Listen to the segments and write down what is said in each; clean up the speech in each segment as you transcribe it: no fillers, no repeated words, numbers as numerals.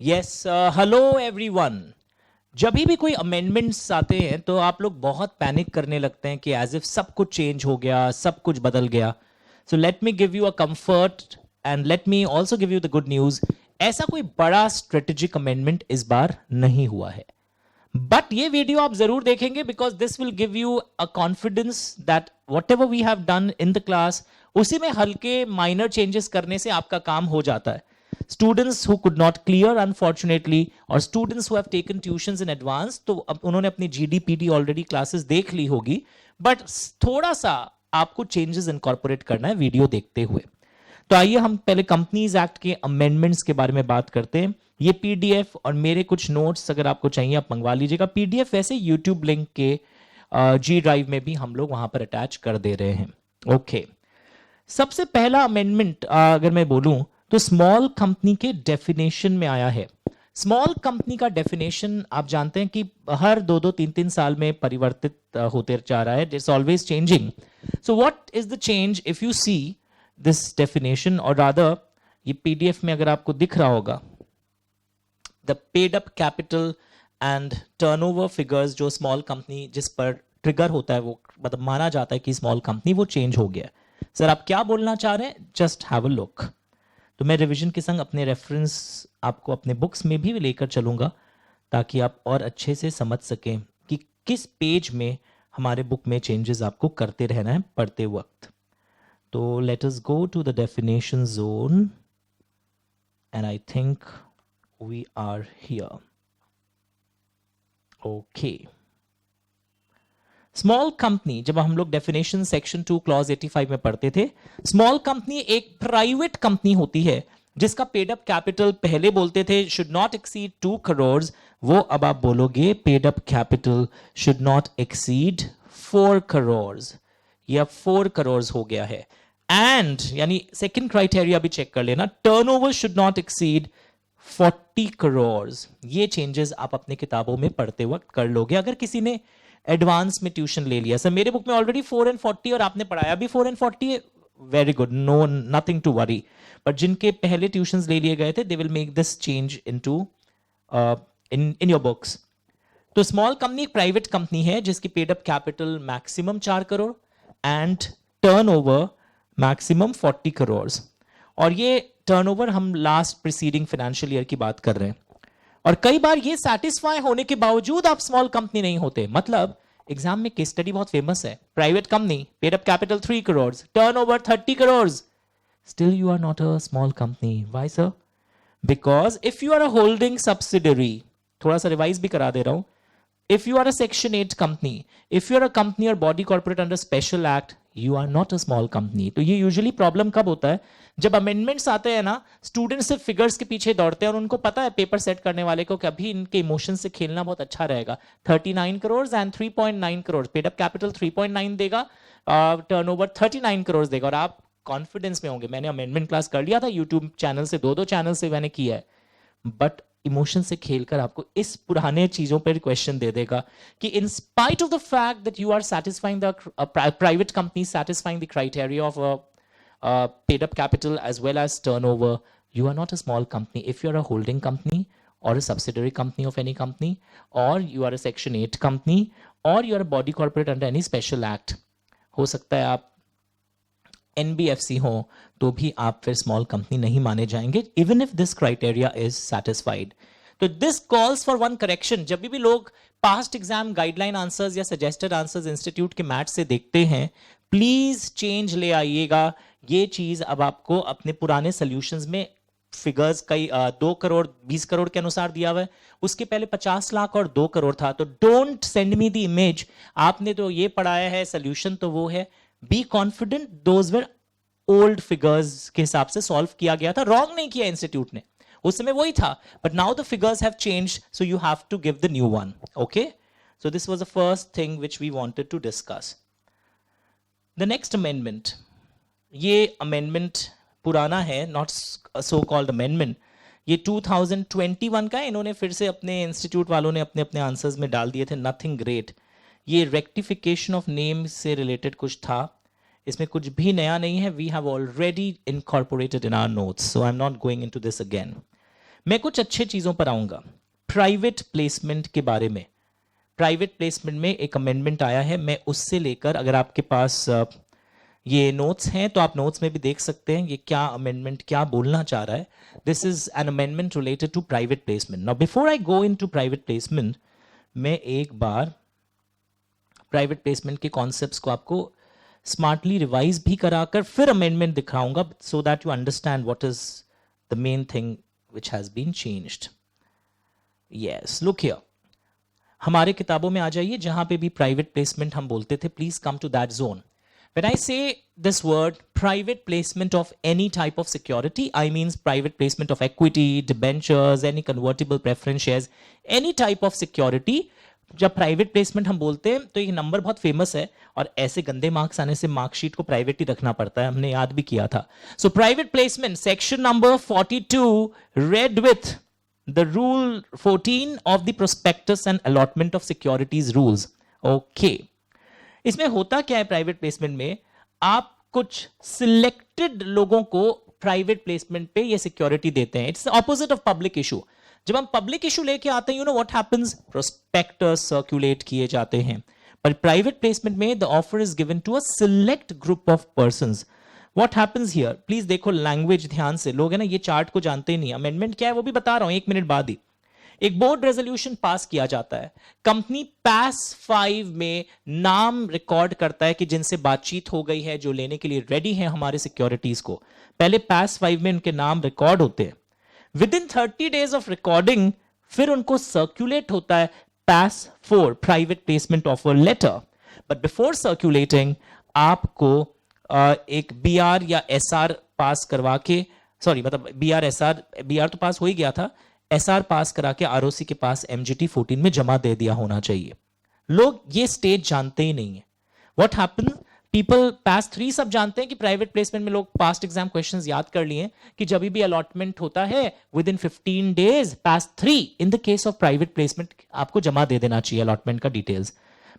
Yes, hello everyone. जब भी कोई अमेंडमेंट्स आते हैं तो आप लोग बहुत पैनिक करने लगते हैं कि एज इफ सब कुछ चेंज हो गया, सब कुछ बदल गया। So let me give you a comfort and let me also give you the good news. ऐसा कोई बड़ा स्ट्रेटेजिक अमेंडमेंट इस बार नहीं हुआ है, बट ये वीडियो आप जरूर देखेंगे because this will give you a confidence that whatever we have done in the class, उसी में हल्के माइनर चेंजेस करने से आपका काम हो जाता है। Students who could not clear unfortunately, और students who have taken tuitions in advance, तो अब उन्होंने अपनी जीडीपीडी ऑलरेडी क्लासेस देख ली होगी, बट थोड़ा सा आपको चेंजेस इनकॉर्पोरेट करना है वीडियो देखते हुए। तो आइए हम पहले कंपनीज एक्ट के अमेंडमेंट्स के बारे में बात करते हैं। ये पीडीएफ और मेरे कुछ नोट्स अगर आपको चाहिए आप मंगवा लीजिएगा। पीडीएफ वैसे यूट्यूब लिंक के जी ड्राइव में भी हम लोग वहां पर अटैच कर दे रहे हैं। ओके, सबसे पहला अमेंडमेंट अगर मैं बोलूं तो स्मॉल कंपनी के डेफिनेशन में आया है। स्मॉल कंपनी का डेफिनेशन आप जानते हैं कि हर 2-3 साल में परिवर्तित होते जा रहा है। It's always changing. So what is the change if you see this definition, और रादर ये पीडीएफ में अगर आपको दिख रहा होगा, the paid up capital and turnover figures, जो स्मॉल कंपनी जिस पर ट्रिगर होता है वो मतलब माना जाता है कि स्मॉल कंपनी, वो चेंज हो गया। सर आप क्या बोलना चाह रहे हैं? Just have a look. तो मैं रिवीजन के संग अपने रेफरेंस आपको अपने बुक्स में भी लेकर चलूंगा ताकि आप और अच्छे से समझ सकें कि किस पेज में हमारे बुक में चेंजेस आपको करते रहना है पढ़ते वक्त। तो let us go to the definition zone and I think we are here. Okay, small company, जब हम लोग डेफिनेशन सेक्शन 2 क्लॉज 85 में पढ़ते थे, स्मॉल कंपनी एक प्राइवेट कंपनी होती है जिसका पेड अप कैपिटल पहले बोलते थे शुड नॉट एक्सीड 2 करोड़, वो अब आप बोलोगे paid up capital should not exceed 4 crore, या 4 करोड़ हो गया है। एंड यानी सेकंड क्राइटेरिया भी चेक कर लेना, turnover should not exceed 40 crore. ये चेंजेस आप अपने किताबों में पढ़ते वक्त कर लोगे अगर किसी ने एडवांस में ट्यूशन ले लिया। सर मेरे बुक में ऑलरेडी 4 and 40 और आपने पढ़ाया भी 4 and 40 है, very good, no nothing to worry. But जिनके पहले ट्यूशंस ले लिए गए थे they will make this change into in your books. तो स्मॉल कंपनी एक प्राइवेट कंपनी है जिसकी paid up capital maximum 4 crore and turnover maximum 40 crore. और ये टर्नओवर हम लास्ट प्रीसीडिंग फाइनेंशियल ईयर की बात कर रहे हैं। और कई बार ये सेटिस्फाई होने के बावजूद आप स्मॉल कंपनी नहीं होते। मतलब एग्जाम में केस स्टडी बहुत फेमस है, private company, paid up capital 3 crore, turnover 30 crore, still you are not a small company. Why sir? Because if you are a holding subsidiary, थोड़ा सा रिवाइज भी करा दे रहा हूं, if you are a section 8 company, if you are a company or body corporate under special act, you are not a small company। तो ये usually problem कब होता है? जब अमेंडमेंट्स आते हैं ना, स्टूडेंट्स सिर्फ फिगर्स के पीछे दौड़ते हैं और उनको पता है पेपर सेट करने वाले को कि अभी इनके इमोशन से खेलना बहुत अच्छा रहेगा। 39 crore and 3.9 crore, paid up capital 3.9 देगा, टर्नओवर 39 करोड़ देगा, और आप कॉन्फिडेंस में होंगे मैंने अमेंडमेंट क्लास कर लिया था यूट्यूब चैनल से, 2 चैनल से मैंने किया है। बट इमोशन से खेलकर आपको इस पुराने चीजों पर क्वेश्चन दे देगा कि in spite of the fact that you are satisfying the private company satisfying the criteria of paid up capital as well as turnover, you are not a small company. If you are a holding company or a subsidiary company of any company, or you are a section 8 company, or you are a body corporate under any special act, हो सकता है आप NBFC हो तो भी आप फिर small company नहीं माने जाएंगे even if this criteria is satisfied. तो this calls for one correction. जब भी लोग पास्ट एग्जाम गाइडलाइन आंसर्स या सजेस्टेड आंसर्स इंस्टीट्यूट के मैथ से देखते हैं, प्लीज चेंज ले आइएगा। ये चीज अब आपको अपने पुराने सोल्यूशंस में फिगर्स कई 2 करोड़ 20 करोड़ के अनुसार दिया हुआ है, उसके पहले 50 लाख और 2 करोड़ था। तो don't send me the image, आपने तो ये पढ़ाया है, सोल्यूशन तो वो है। Be confident those were old figures के हिसाब से सॉल्व किया गया था, रॉन्ग नहीं किया इंस्टीट्यूट ने, उस समय वही था, but now the figures have changed, so you have to give the new one. Okay, so this was the first thing which we wanted to discuss. The next amendment, ये amendment पुराना है, not so called amendment, ये 2021 का है। इन्होंने फिर से अपने इंस्टीट्यूट वालों ने अपने अपने आंसर्स में डाल दिए थे, नथिंग ग्रेट। ये रेक्टिफिकेशन ऑफ नेम से रिलेटेड कुछ था, इसमें कुछ भी नया नहीं है। We have already incorporated in our notes, so I am not going into this again. मैं कुछ अच्छे चीजों पर आऊंगा। प्राइवेट प्लेसमेंट के बारे में, प्राइवेट प्लेसमेंट में एक अमेंडमेंट आया है, मैं उससे लेकर, अगर आपके पास ये नोट्स हैं तो आप नोट्स में भी देख सकते हैं ये क्या अमेंडमेंट क्या बोलना चाह रहा है। This is an amendment related to private placement. Now before I go into private placement, मैं एक बार प्राइवेट प्लेसमेंट के कॉन्सेप्ट्स को आपको स्मार्टली रिवाइज भी कराकर फिर अमेंडमेंट दिखाऊंगा, so that you understand what is the main thing which has been changed. Yes, look here, हमारे किताबों में आ जाइए, जहां पे भी प्राइवेट प्लेसमेंट हम बोलते थे, please come to that zone. When I say this word, private placement of any type of security, I means private placement of equity, debentures, any convertible preference shares, any type of security. जब private placement हम बोलते हैं तो ये number बहुत famous है, और ऐसे गंदे मार्क्स आने से मार्कशीट को प्राइवेट ही रखना पड़ता है, हमने याद भी किया था। So private placement section number 42 read with the rule 14 of the prospectus and allotment of securities rules. Okay. इसमें होता क्या है प्राइवेट प्लेसमेंट में, आप कुछ सिलेक्टेड लोगों को प्राइवेट प्लेसमेंट पे ये सिक्योरिटी देते हैं। It's opposite of public issue. जब हम पब्लिक इशू लेके आते हैं, you know what happens, prospectus circulate किए जाते हैं, पर प्राइवेट प्लेसमेंट में the offer is given to a select group of persons. What happens here, please देखो लैंग्वेज ध्यान से, लोग है ना ये चार्ट को जानते ही नहीं, अमेंडमेंट क्या है वो भी बता रहा हूं 1 मिनट बाद ही। एक बोर्ड रेजोल्यूशन पास किया जाता है, कंपनी पास 5 में नाम रिकॉर्ड करता है कि जिनसे बातचीत हो गई है, जो लेने के लिए रेडी है हमारे सिक्योरिटीज को, पहले पास 5 में उनके नाम रिकॉर्ड होते हैं। Within 30 days of recording फिर उनको सर्कुलेट होता है PAS 4 private placement offer letter. But before circulating आपको एक बीआर या एसआर पास करवा के, सॉरी मतलब बीआर एसआर, बीआर तो पास हो ही गया था, एसआर पास करा के आरओसी के पास एमजीटी 14 में जमा दे दिया होना चाहिए। लोग ये स्टेज जानते ही नहीं है। व्हाट हैपन, पीपल पास 3 सब जानते हैं कि प्राइवेट प्लेसमेंट में लोग पास्ट एग्जाम क्वेश्चंस याद कर लिए कि जब भी अलॉटमेंट होता है with in 15 days pass 3 in the case of private placement आपको जमा दे देना चाहिए अलॉटमेंट का डिटेल्स।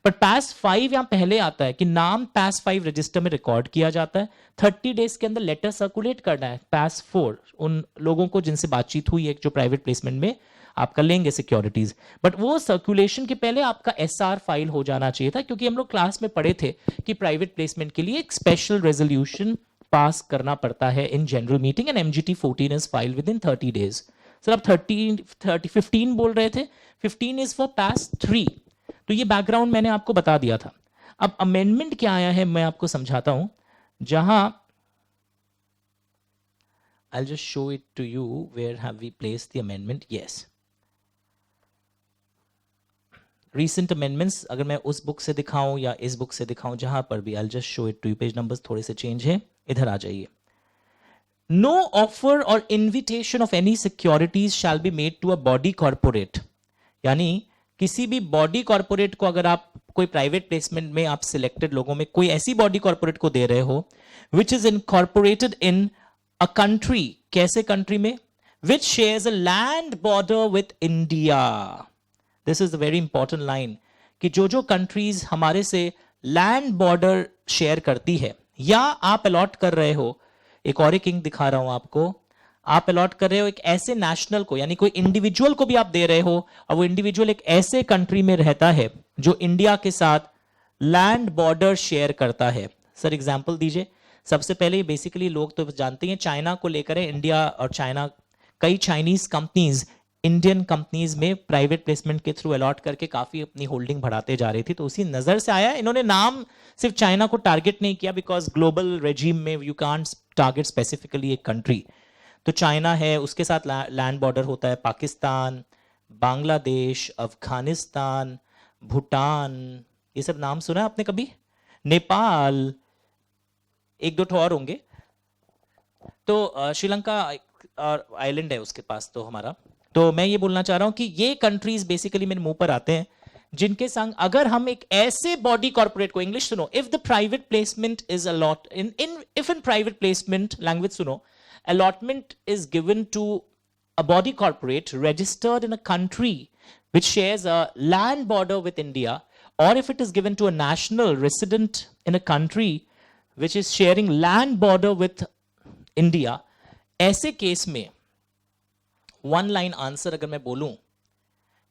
बट पास 5 यहां पहले आता है कि नाम पास 5 रजिस्टर में रिकॉर्ड किया जाता है, 30 डेज के अंदर लेटर सर्कुलेट करना है पास 4 उन लोगों को जिनसे बातचीत हुई है, जो प्राइवेट प्लेसमेंट में आपका लेंगे सिक्योरिटीज। बट वो सर्कुलेशन के पहले आपका एसआर फाइल हो जाना चाहिए था, क्योंकि हम लोग क्लास में पढ़े थे कि प्राइवेट प्लेसमेंट के लिए एक स्पेशल रेजोल्यूशन पास करना पड़ता है in general meeting, and MGT 14 is file with in 30 days. Sir आप 15 बोल रहे थे, 15 इज फॉर पास 3। तो ये बैकग्राउंड मैंने आपको बता दिया था। अब अमेंडमेंट क्या आया है मैं आपको समझाता हूं, जहां I'll just show it to you where have we placed the amendment. Yes, recent amendments अगर मैं उस बुक से दिखाऊं या इस बुक से दिखाऊं, जहां पर भी I'll just show it to you, page numbers थोड़े से चेंज है, इधर आ जाइए। No offer or invitation of any securities shall be made to a body corporate, यानी किसी भी बॉडी कॉर्पोरेट को, अगर आप कोई प्राइवेट प्लेसमेंट में आप सिलेक्टेड लोगों में कोई ऐसी बॉडी कॉर्पोरेट को दे रहे हो which is incorporated in a country, कैसे कंट्री में, which shares a land border with India. This is the very important line कि जो जो कंट्रीज हमारे से लैंड बॉर्डर शेयर करती है, या आप अलॉट कर रहे हो, एक और एक इंक दिखा रहा हूं आपको, आप अलॉट कर रहे हो एक ऐसे नेशनल को, यानी कोई इंडिविजुअल को भी आप दे रहे हो, और वो इंडिविजुअल एक ऐसे कंट्री में रहता है जो इंडिया के साथ लैंड बॉर्डर शेयर करता है। सर एग्जांपल दीजिए। सबसे पहले बेसिकली लोग तो जानते हैं चाइना को लेकर है, इंडिया और चाइना, कई चाइनीज कंपनीज इंडियन कंपनीज में प्राइवेट प्लेसमेंट के थ्रू अलॉट करके काफी अपनी होल्डिंग बढ़ाते जा रही थी, तो उसी नजर से आया। इन्होंने नाम सिर्फ चाइना को टारगेट नहीं किया, बिकॉज ग्लोबल रेजिम में यू कांट टारगेट स्पेसिफिकली एक कंट्री। तो चाइना है, उसके साथ लैंड बॉर्डर होता है पाकिस्तान, बांग्लादेश, अफगानिस्तान, भूटान, ये सब नाम सुना है आपने कभी, नेपाल, एक दो और होंगे। तो श्रीलंका और आइलैंड है उसके पास तो हमारा। तो मैं ये बोलना चाह रहा हूं कि ये कंट्रीज बेसिकली मेरे मुंह पर आते हैं, जिनके संग अगर हम एक ऐसे बॉडी कॉर्पोरेट को, इंग्लिश सुनो, if the private placement is a lot if in private placement, language सुनो, allotment is given to a body corporate registered in a country which shares a land border with India, or if it is given to a national resident in a country which is sharing land border with India, ऐसे case में one line answer अगर मैं बोलूं,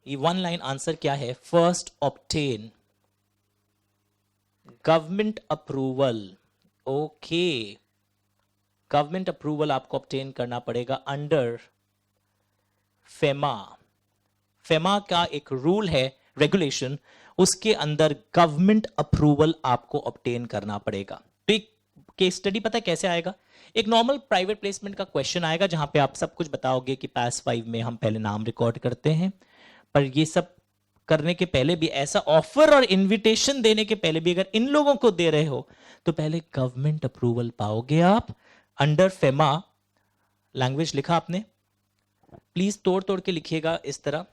ये one line answer क्या है? First obtain government approval. Okay, government approval आपको obtain करना पड़ेगा अंडर फेमा। फेमा का एक रूल है, रेगुलेशन, उसके अंदर गवर्नमेंट अप्रूवल आपको ऑब्टेन करना पड़ेगा। तो एक केस स्टडी पता है कैसे आएगा? एक नॉर्मल प्राइवेट प्लेसमेंट का क्वेश्चन आएगा जहां पे आप सब कुछ बताओगे कि पास 5 में हम पहले नाम रिकॉर्ड करते हैं, पर ये सब करने के पहले भी, ऐसा ऑफर और इनविटेशन देने के पहले भी अगर इन लोगों को दे रहे हो तो पहले गवर्नमेंट अप्रूवल पाओगे आप अंडर फेमा। लैंग्वेज लिखा आपने, प्लीज तोड़ तोड़ के लिखिएगा इस तरह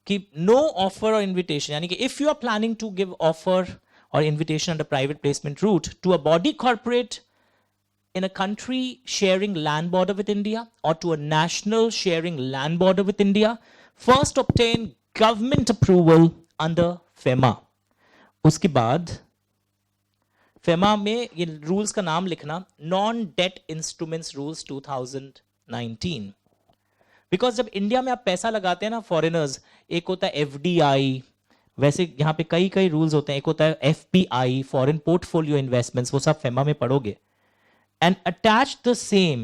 कि नो ऑफर और इन्विटेशन, यानी कि if you are planning to give offer or invitation under private placement route to a body corporate in a country sharing land border with India or to a national sharing land border with India, first obtain government approval under FEMA. उसके बाद FEMA में ये rules का नाम लिखना, non debt instruments rules 2019। Because जब India में आप पैसा लगाते हैं ना फॉरेनर्स, एक होता है FDI, वैसे यहाँ पे कई कई रूल्स होते हैं, एक होता है FPI, फॉरेन पोर्टफोलियो इन्वेस्टमेंट्स, वो सब FEMA में पढ़ोगे। And attach the same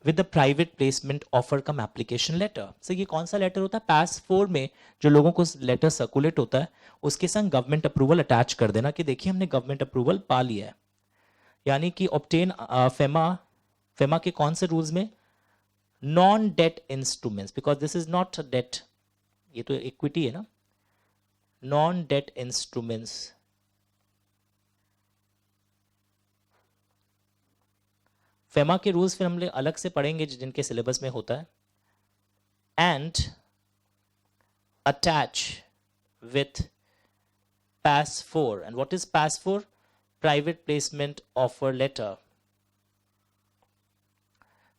with the private placement offer cum application letter. So ये कौन सा लेटर होता है? पास 4 में जो लोगों को लेटर सर्कुलेट होता है उसके संग गवर्नमेंट अप्रूवल अटैच कर देना कि देखिए हमने गवर्नमेंट अप्रूवल पा लिया है। यानी कि ऑब्टेन फेमा के कौन से रूल्स में? Non debt instruments, because this is not debt, ये तो इक्विटी है ना। नॉन डेट इंस्ट्रूमेंट्स, फेमा के रूल्स फिर हम अलग से पढ़ेंगे जिनके सिलेबस में होता है। And attach with PAS 4। And what is PAS 4? Private placement offer letter.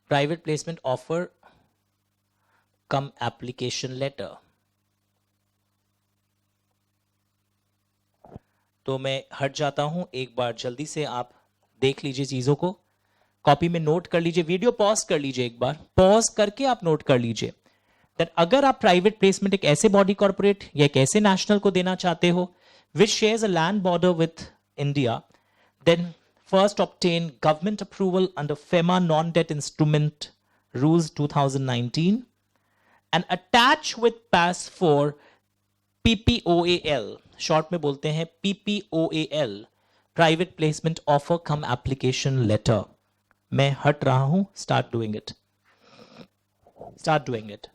Private placement offer cum application letter. तो मैं हट जाता हूं, एक बार जल्दी से आप देख लीजिए चीजों को, कॉपी में नोट कर लीजिए, वीडियो पॉज कर लीजिए, एक बार पॉज करके आप नोट कर लीजिए दैट अगर आप प्राइवेट प्लेसमेंट एक ऐसे बॉडी कॉर्पोरेट या एक ऐसे नेशनल को देना चाहते हो which shares a land border with India, then first obtain government approval under FEMA non debt instrument rules 2019 and attach with PAS 4 PPOAL, short में बोलते हैं PPOAL, private placement offer cum application letter. मैं हट रहा हूं, start doing it, start doing it.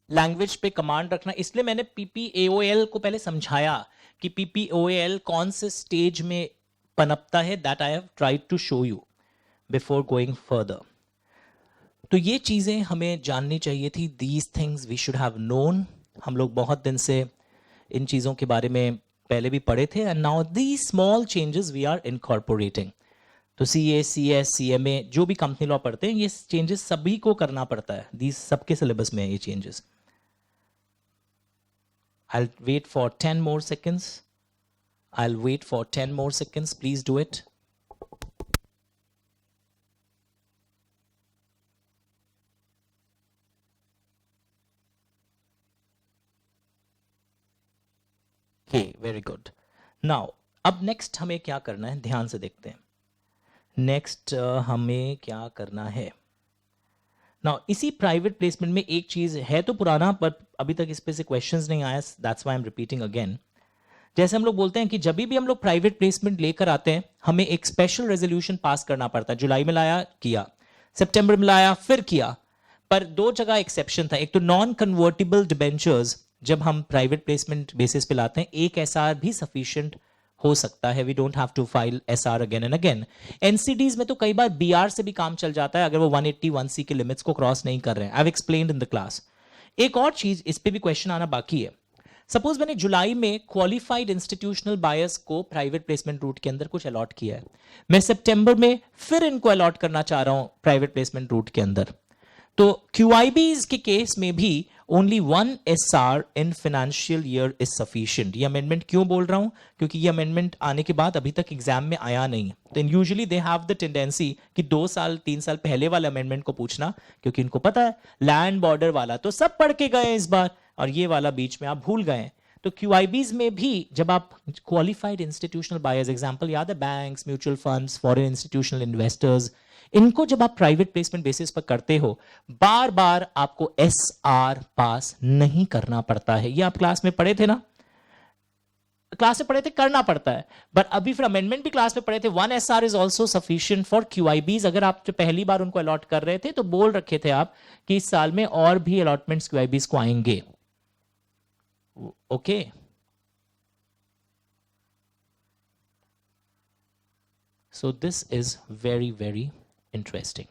Language पे command रखना, इसलिए मैंने PPAOL को पहले समझाया कि PPOAL कौन से स्टेज में पनपता है, that I have tried to show you before going further. तो ये चीजें हमें जाननी चाहिए थी, these things we should have known. हम लोग बहुत दिन से इन चीज़ों के बारे में पहले भी पढ़े थे, and now the small changes we are incorporating. तो CA, CS, CMA जो भी कंपनी लॉ पढ़ते हैं, ये चेंजेस सभी को करना पड़ता है, दी सबके सिलेबस में है ये changes. I'll wait for 10 more seconds. I'll wait for 10 more seconds. Please do it. Very good. Now अब नेक्स्ट हमें क्या करना है, ध्यान से देखते हैं। नेक्स्ट हमें क्या करना है। नाउ इसी प्राइवेट प्लेसमेंट में एक चीज है तो पुराना, पर अभी तक इस पे से क्वेश्चंस नहीं आया, that's why I am repeating again. जैसे हम लोग बोलते हैं कि जब भी हम लोग प्राइवेट प्लेसमेंट लेकर आते हैं हमें एक स्पेशल रेजोल्यूशन पास करना पड़ता है। जुलाई में लाया, किया, सितंबर में लाया, फिर किया, पर 2 जगह एक्सेप्शन था। एक तो नॉन कन्वर्टिबल डिबेंचर्स जब हम प्राइवेट प्लेसमेंट बेसिस पे लाते हैं, एक SR भी सफिशिएंट हो सकता है, we don't have to file SR again and again. NCDs में तो कई बार BR से भी काम चल जाता है अगर वो 181C के लिमिट्स को क्रॉस नहीं कर रहे हैं। I have explained in the class. एक और चीज, इस पे भी क्वेश्चन आना बाकी है। सपोज मैंने जुलाई में क्वालिफाइड इंस्टीट्यूशनल बायर्स को प्राइवेट प्लेसमेंट रूट के अंदर कुछ अलॉट किया है, मैं सितंबर में फिर इनको अलॉट करना चाह रहा हूं प्राइवेट प्लेसमेंट रूट के अंदर। तो QIBs के केस में भी only 1 SR in financial year is sufficient. ये अमेंडमेंट क्यों बोल रहा हूं? क्योंकि ये अमेंडमेंट आने के बाद अभी तक एग्जाम में आया नहीं। तो usually they have the tendency कि 2 साल 3 साल पहले वाले अमेंडमेंट को पूछना, क्योंकि इनको पता है लैंड बॉर्डर वाला तो सब पढ़ के गए इस बार, और ये वाला बीच में आप भूल गए। तो QIBs में भी जब आप क्वालिफाइड इंस्टीट्यूशनल बायर्स, एग्जांपल याद है banks, mutual funds, foreign institutional investors, इनको जब आप प्राइवेट प्लेसमेंट बेसिस पर करते हो, बार बार आपको SR पास नहीं करना पड़ता है। ये आप क्लास में पढ़े थे ना, क्लास में पढ़े थे, करना पड़ता है। बट अभी फिर अमेंडमेंट भी क्लास में पढ़े थे, 1 SR is also sufficient for QIBs। अगर आप जो पहली बार उनको अलॉट कर रहे थे तो बोल रखे थे आप कि इस साल में और भी अलॉटमेंट्स QIBs को आएंगे। Okay so this is very very interesting,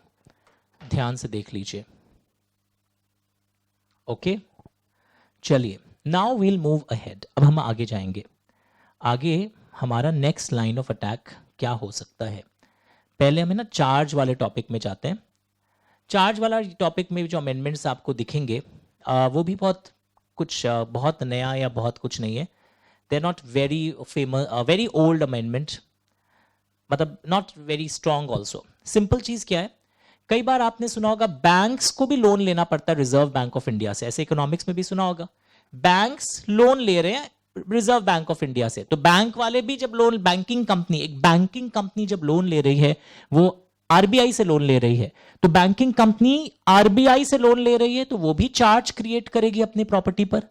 ध्यान से देख लीजिए। ओके चलिए, नाउ वील मूव अहेड। अब हम आगे जाएंगे। आगे हमारा नेक्स्ट लाइन ऑफ अटैक क्या हो सकता है? पहले हमें ना चार्ज वाले टॉपिक में जाते हैं। चार्ज वाला टॉपिक में जो अमेंडमेंट्स आपको दिखेंगे वो भी बहुत नया या बहुत कुछ नहीं है। They are not very famous, very old amendment, मतलब not very strong also. Simple चीज क्या है, कई बार आपने सुना होगा बैंक्स को भी लोन लेना पड़ता है रिजर्व बैंक ऑफ इंडिया से, ऐसे इकोनॉमिक्स में भी सुना होगा। बैंक्स लोन ले रहे हैं रिजर्व बैंक ऑफ इंडिया से, तो बैंक वाले भी जब लोन, बैंकिंग कंपनी जब लोन ले रही है वो RBI से लोन ले रही है, तो बैंकिंग कंपनी RBI से लोन ले रही है तो वो भी चार्ज क्रिएट करेगी अपनी प्रॉपर्टी पर।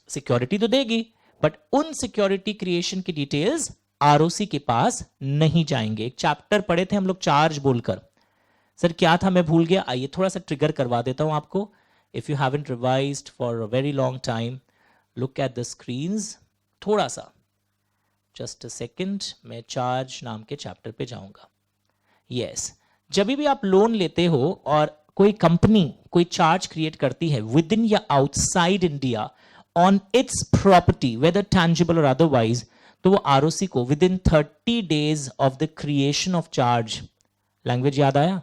सिक्योरिटी तो देगी, बट उन सिक्योरिटी क्रिएशन की डिटेल्स ROC के पास नहीं जाएंगे। एक चैप्टर पढ़े थे हम लोग चार्ज बोलकर, सर क्या था मैं भूल गया, आइए थोड़ा सा ट्रिगर करवा देता हूं आपको। If you haven't revised for a very long time, look at the screens, थोड़ा सा जस्ट अ सेकेंड, मैं चार्ज नाम के चैप्टर पे जाऊंगा। यस, जब भी आप लोन लेते हो और कोई कंपनी कोई चार्ज क्रिएट करती है विद इन या outside India on its property whether tangible और अदरवाइज, तो वो ROC को within 30 days of the creation of charge, language याद आया,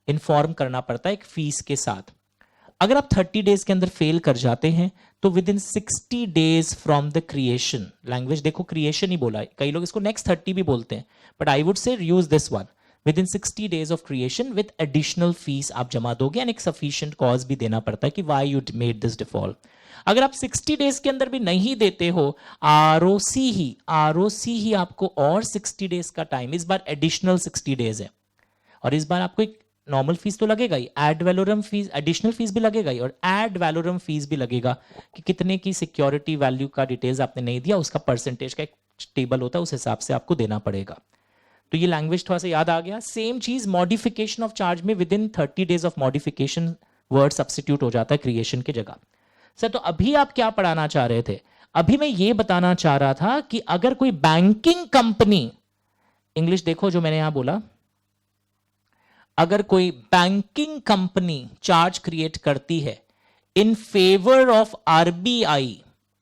इन्फॉर्म करना पड़ता है एक फीस के साथ। अगर आप 30 डेज के अंदर फेल कर जाते हैं तो with in 60 days from the creation, language देखो क्रिएशन ही बोला है, कई लोग इसको नेक्स्ट 30 भी बोलते हैं, but I would say use this one, with in 60 days of creation with additional fees आप जमा दोगे, एंड एक सफिशिएंट कॉज भी देना पड़ता है कि why you made this default. अगर आप 60 डेज के अंदर भी नहीं देते हो, ROC ही आपको और 60 डेज का टाइम, इस बार एडिशनल 60 डेज है, और इस बार आपको एक नॉर्मल फीस तो लगेगा ही, ad valorem fees, additional fees भी लगेगा ही, और एड वैलोरम फीस भी लगेगा कि कितने की सिक्योरिटी वैल्यू का डिटेल्स आपने नहीं दिया, उसका परसेंटेज का एक टेबल होता है, उस हिसाब से आपको देना पड़ेगा। तो ये लैंग्वेज थोड़ा सा याद आ गया। सेम चीज मॉडिफिकेशन ऑफ चार्ज में with in 30 days of modification word substitute हो जाता है क्रिएशन की जगह। सर तो अभी आप क्या पढ़ाना चाह रहे थे? अभी मैं ये बताना चाह रहा था कि अगर कोई बैंकिंग कंपनी, इंग्लिश देखो जो मैंने यहां बोला, अगर कोई बैंकिंग कंपनी चार्ज क्रिएट करती है इन फेवर ऑफ RBI,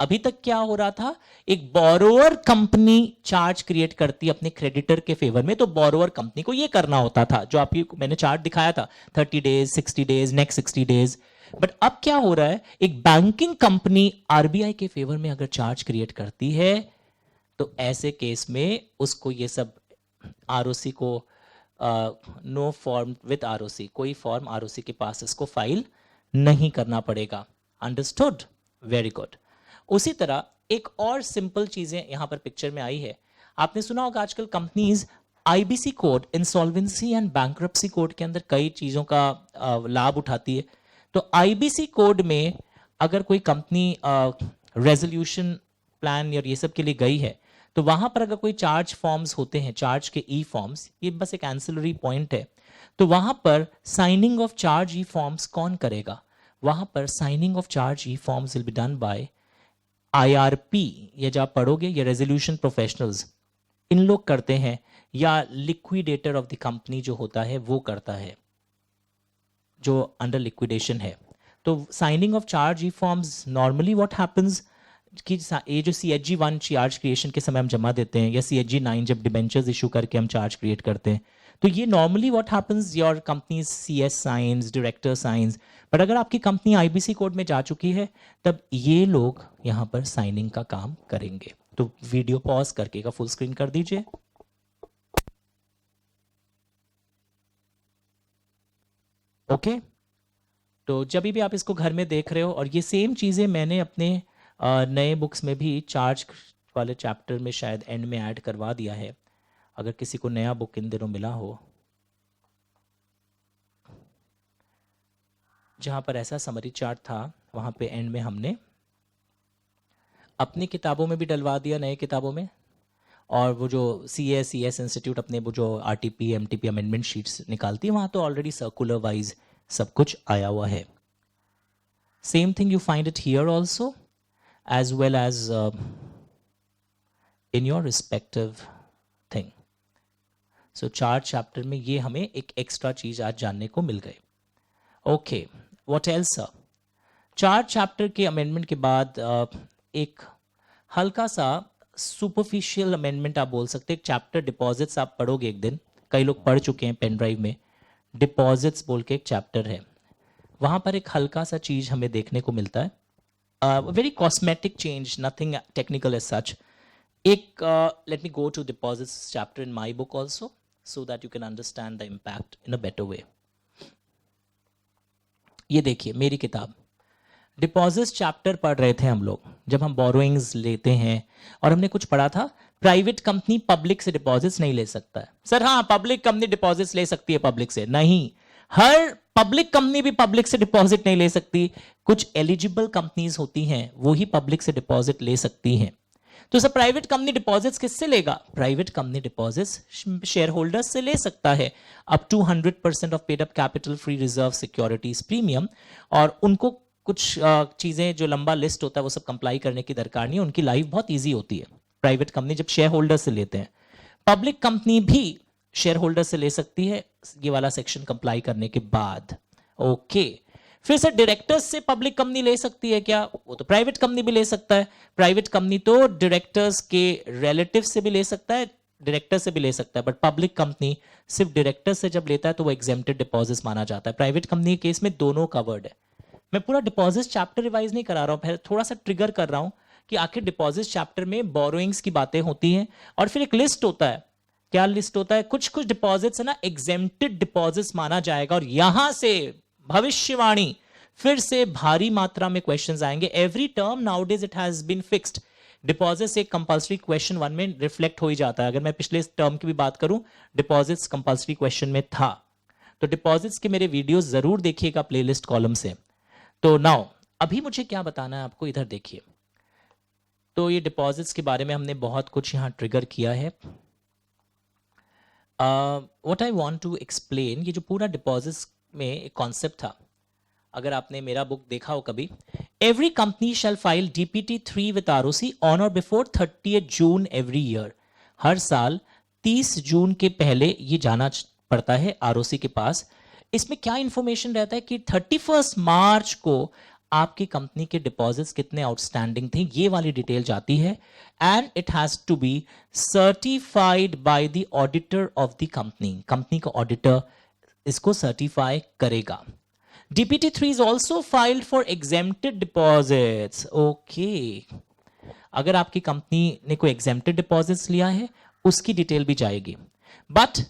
अभी तक क्या हो रहा था, एक बोरोअर कंपनी चार्ज क्रिएट करती अपने क्रेडिटर के फेवर में, तो बोरोअर कंपनी को ये करना होता था जो आपकी मैंने चार्ट दिखाया था, 30 days, 60 days, next 60 days. But अब क्या हो रहा है, एक बैंकिंग कंपनी RBI के फेवर में अगर चार्ज क्रिएट करती है तो ऐसे केस में उसको ये सब ROC को नो फॉर्म विद ROC, कोई फॉर्म ROC के पास इसको फाइल नहीं करना पड़ेगा। अंडरस्टूड? Very good. उसी तरह एक और सिंपल चीजें यहां पर पिक्चर में आई है। आपने सुना होगा आजकल companies IBC code, insolvency and bankruptcy code के अंदर कई चीजों का लाभ उठाती है। तो IBC कोड में अगर कोई कंपनी रेजोल्यूशन प्लान और ये सब के लिए गई है, तो वहां पर अगर कोई चार्ज फॉर्म्स होते हैं, चार्ज के ई फॉर्म्स, ये बस एक एंसिलरी पॉइंट है, तो वहां पर साइनिंग ऑफ चार्ज ई फॉर्म्स कौन करेगा? वहां पर signing off charge E forms will be done by IRP, ये जब आप पढ़ोगे, ये रेजोल्यूशन प्रोफेशनल्स इन लोग करते हैं, या लिक्विडेटर ऑफ द कंपनी जो होता है वो करता है, जो अंडर लिक्विडेशन है। तो signing off charge E forms normally what happens, कि ये जो CHG 1 चार्ज क्रिएशन के समय हम जमा देते हैं, या CHG 9 जब डिबेंचर्स इशू करके हम चार्ज क्रिएट करते हैं, तो ये normally what happens, your company CS science, director science, but अगर आपकी कंपनी IBC कोड में जा चुकी है तब ये लोग यहाँ पर साइनिंग का काम करेंगे। तो वीडियो पॉज करके का फुल स्क्रीन कर दीजिए। ओके, तो जब भी आप इसको घर में देख रहे हो, और ये सेम चीज़ें मैंने अपने नए बुक्स में भी चार्ज वाले चैप्टर में शायद एंड में ऐड करवा दिया है, अगर किसी को नया बुक इन दिनों मिला हो, जहाँ पर ऐसा समरी चार्ट था, वहाँ पे एंड में हमने अपनी किताबों में भी डलवा दिया, नए किताबों में, और वो जो CS इंस्टीट्यूट अपने वो जो RTP MTP अमेंडमेंट शीट्स निकालती है, वहाँ तो ऑलरेडी सर्कुलर वाइज सब कुछ आया हुआ है। Same thing you find it here also, as well as in your respective thing. So 4 chapter में ये हमें एक एक्स्ट्रा चीज आज जानने को मिल गई। Okay, what else sir? 4 chapter के अमेंडमेंट के बाद एक हल्का सा सुपरफिशियल अमेंडमेंट आप बोल सकते हैं। चैप्टर डिपॉजिट्स आप पढ़ोगे एक दिन, कई लोग पढ़ चुके हैं पेन ड्राइव में, डिपॉजिट्स बोल के एक चैप्टर है, वहाँ पर एक हल्का सा चीज हमें देखने को मिलता है, very cosmetic change, nothing technical as such. एक let me go to deposits chapter in my book also, so that you can understand the impact in a better way. ये देखिए मेरी किताब, डिपॉजिट्स चैप्टर पढ़ रहे थे हम लोग जब हम बोरोइंग्स लेते हैं, और हमने कुछ पढ़ा था प्राइवेट कंपनी पब्लिक से डिपॉजिट्स नहीं ले सकता है। सर हाँ, पब्लिक कंपनी डिपॉजिट्स ले सकती है पब्लिक से, नहीं, हर पब्लिक कंपनी भी पब्लिक से डिपॉजिट नहीं ले सकती। कुछ एलिजिबल कंपनीज होती हैं वो ही पब्लिक से डिपॉजिट ले सकती हैं। तो सर प्राइवेट कंपनी डिपॉजिट्स किससे लेगा? Private company deposits share holders से ले सकता है, up to 100% of paid up capital free reserve securities premium, और उनको कुछ चीजें जो लंबा लिस्ट होता है वो सब कंप्लाई करने की दरकार नहीं है, उनकी लाइफ बहुत ईजी होती है। प्राइवेट कंपनी जब शेयर होल्डर से लेते हैं, पब्लिक कंपनी भी शेयर होल्डर से ले सकती है ये वाला सेक्शन कंप्लाई करने के बाद। ओके, फिर सर डायरेक्टर्स से पब्लिक कंपनी ले सकती है क्या? वो तो प्राइवेट कंपनी भी ले सकता है। प्राइवेट कंपनी तो डायरेक्टर्स के रिलेटिव से भी ले सकता है, डायरेक्टर से भी ले सकता है, बट पब्लिक कंपनी सिर्फ डायरेक्टर से जब लेता है तो वो एग्जेम्प्टेड डिपॉजिट्स माना जाता है। प्राइवेट कंपनी के केस में दोनों कवर्ड है। मैं पूरा डिपॉजिट चैप्टर रिवाइज नहीं करा रहा हूं, फिर थोड़ा सा ट्रिगर कर रहा हूं कि आखिर डिपॉजिट चैप्टर में बोरोइंग्स की बातें होती हैं, और फिर एक लिस्ट होता है। क्या लिस्ट होता है? कुछ कुछ डिपॉजिट्स है ना एग्जेम्प्टेड डिपॉजिट्स माना जाएगा, और यहां से भविष्यवाणी फिर से भारी मात्रा में क्वेश्चंस आएंगे। Every term nowadays it has been fixed. Deposits एक कंपल्सरी क्वेश्चन 1 में रिफ्लेक्ट हो ही जाता है। अगर मैं पिछले टर्म की भी बात करूं, डिपॉजिट्स कंपल्सरी क्वेश्चन में था, तो डिपॉजिट्स के मेरे वीडियोस जरूर देखिएगा प्लेलिस्ट कॉलम से। तो नाउ अभी मुझे क्या बताना है आपको, इधर देखिए। तो ये डिपॉजिट्स के बारे में हमने बहुत कुछ यहां ट्रिगर किया है। What I want to explain, ये जो पूरा डिपॉजिट्स में एक कॉन्सेप्ट था, अगर आपने मेरा बुक देखा हो कभी, every company shall file DPT3 with ROC on और बिफोर 30 जून एवरी ईयर। हर साल 30 जून के पहले ये जाना पड़ता है ROC के पास। इसमें क्या इंफॉर्मेशन रहता है कि 31 मार्च को आपकी कंपनी के डिपॉजिट्स कितने आउटस्टैंडिंग थे, ये वाली डिटेल जाती है, and it has to be certified by the auditor of the company. Company का ऑडिटर इसको सर्टिफाई करेगा। DPT3 is also filed for exempted deposits. Okay. अगर आपकी कंपनी ने कोई exempted deposits लिया है उसकी डिटेल भी जाएगी, बट